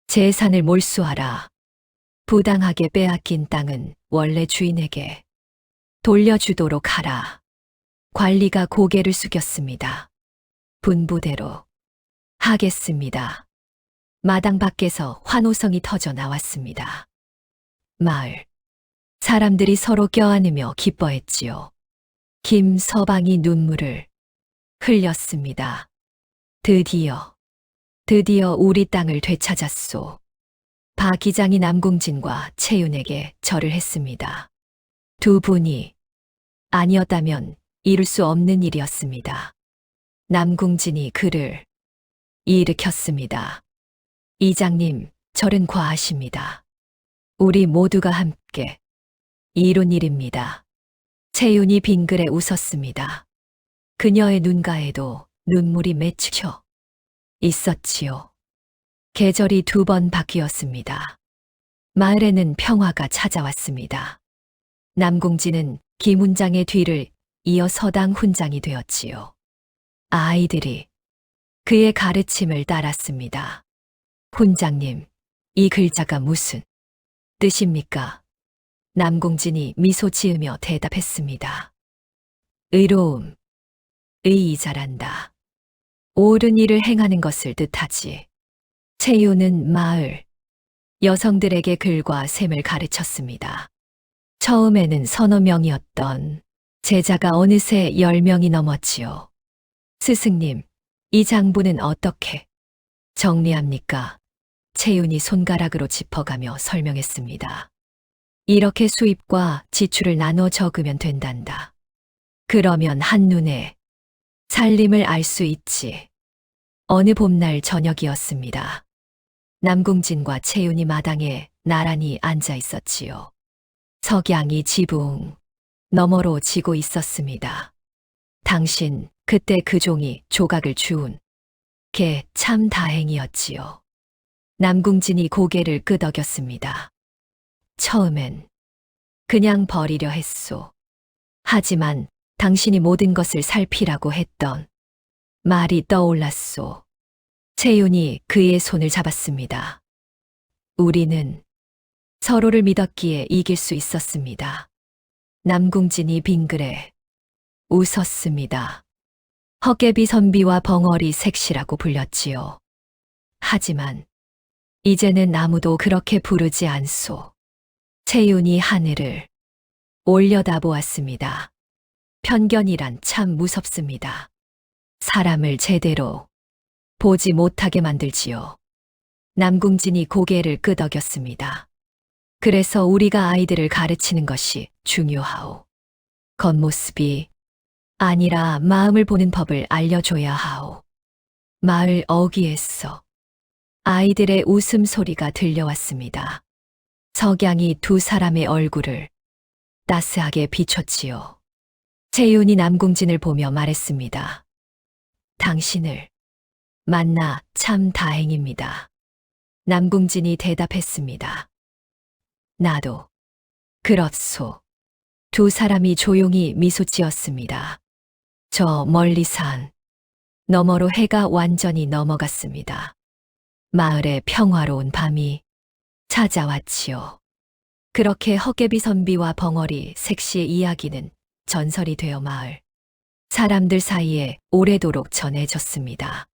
재산을 몰수하라. 부당하게 빼앗긴 땅은 원래 주인에게 돌려주도록 하라. 관리가 고개를 숙였습니다. 분부대로 하겠습니다. 마당 밖에서 환호성이 터져 나왔습니다. 마을 사람들이 서로 껴안으며 기뻐했지요. 김서방이 눈물을 흘렸습니다. 드디어 우리 땅을 되찾았소. 박 기장이 남궁진과 채윤에게 절을 했습니다. 두 분이 아니었다면 이룰 수 없는 일이었습니다. 남궁진이 그를 일으켰습니다. 이장님, 절은 과하십니다. 우리 모두가 함께 이룬 일입니다. 채윤이 빙그레 웃었습니다. 그녀의 눈가에도 눈물이 맺혀 있었지요. 계절이 두 번 바뀌었습니다. 마을에는 평화가 찾아왔습니다. 남궁진은 김훈장의 뒤를 이어 서당 훈장이 되었지요. 아이들이 그의 가르침을 따랐습니다. 훈장님, 이 글자가 무슨 뜻입니까? 남궁진이 미소 지으며 대답했습니다. 의로움, 의이 잘한다. 옳은 일을 행하는 것을 뜻하지. 채윤은 마을 여성들에게 글과 셈을 가르쳤습니다. 처음에는 서너 명이었던 제자가 어느새 10명이 넘었지요. 스승님, 이 장부는 어떻게 정리합니까? 채윤이 손가락으로 짚어가며 설명했습니다. 이렇게 수입과 지출을 나눠 적으면 된단다. 그러면 한눈에 살림을 알 수 있지. 어느 봄날 저녁이었습니다. 남궁진과 채윤이 마당에 나란히 앉아 있었지요. 석양이 지붕 너머로 지고 있었습니다. 당신, 그때 그 종이 조각을 주운 게 참 다행이었지요. 남궁진이 고개를 끄덕였습니다. 처음엔 그냥 버리려 했소. 하지만 당신이 모든 것을 살피라고 했던 말이 떠올랐소. 채윤이 그의 손을 잡았습니다. 우리는 서로를 믿었기에 이길 수 있었습니다. 남궁진이 빙그레 웃었습니다. 헛개비 선비와 벙어리 색시라고 불렸지요. 하지만 이제는 아무도 그렇게 부르지 않소. 채윤이 하늘을 올려다보았습니다. 편견이란 참 무섭습니다. 사람을 제대로 보지 못하게 만들지요. 남궁진이 고개를 끄덕였습니다. 그래서 우리가 아이들을 가르치는 것이 중요하오. 겉모습이 아니라 마음을 보는 법을 알려줘야 하오. 마을 어귀에서 아이들의 웃음소리가 들려왔습니다. 석양이 두 사람의 얼굴을 따스하게 비췄지요. 채윤이 남궁진을 보며 말했습니다. 당신을 만나 참 다행입니다. 남궁진이 대답했습니다. 나도 그렇소. 두 사람이 조용히 미소 지었습니다. 저 멀리 산 너머로 해가 완전히 넘어갔습니다. 마을에 평화로운 밤이 찾아왔지요. 그렇게 헛개비 선비와 벙어리 색시의 이야기는 전설이 되어 마을 사람들 사이에 오래도록 전해졌습니다.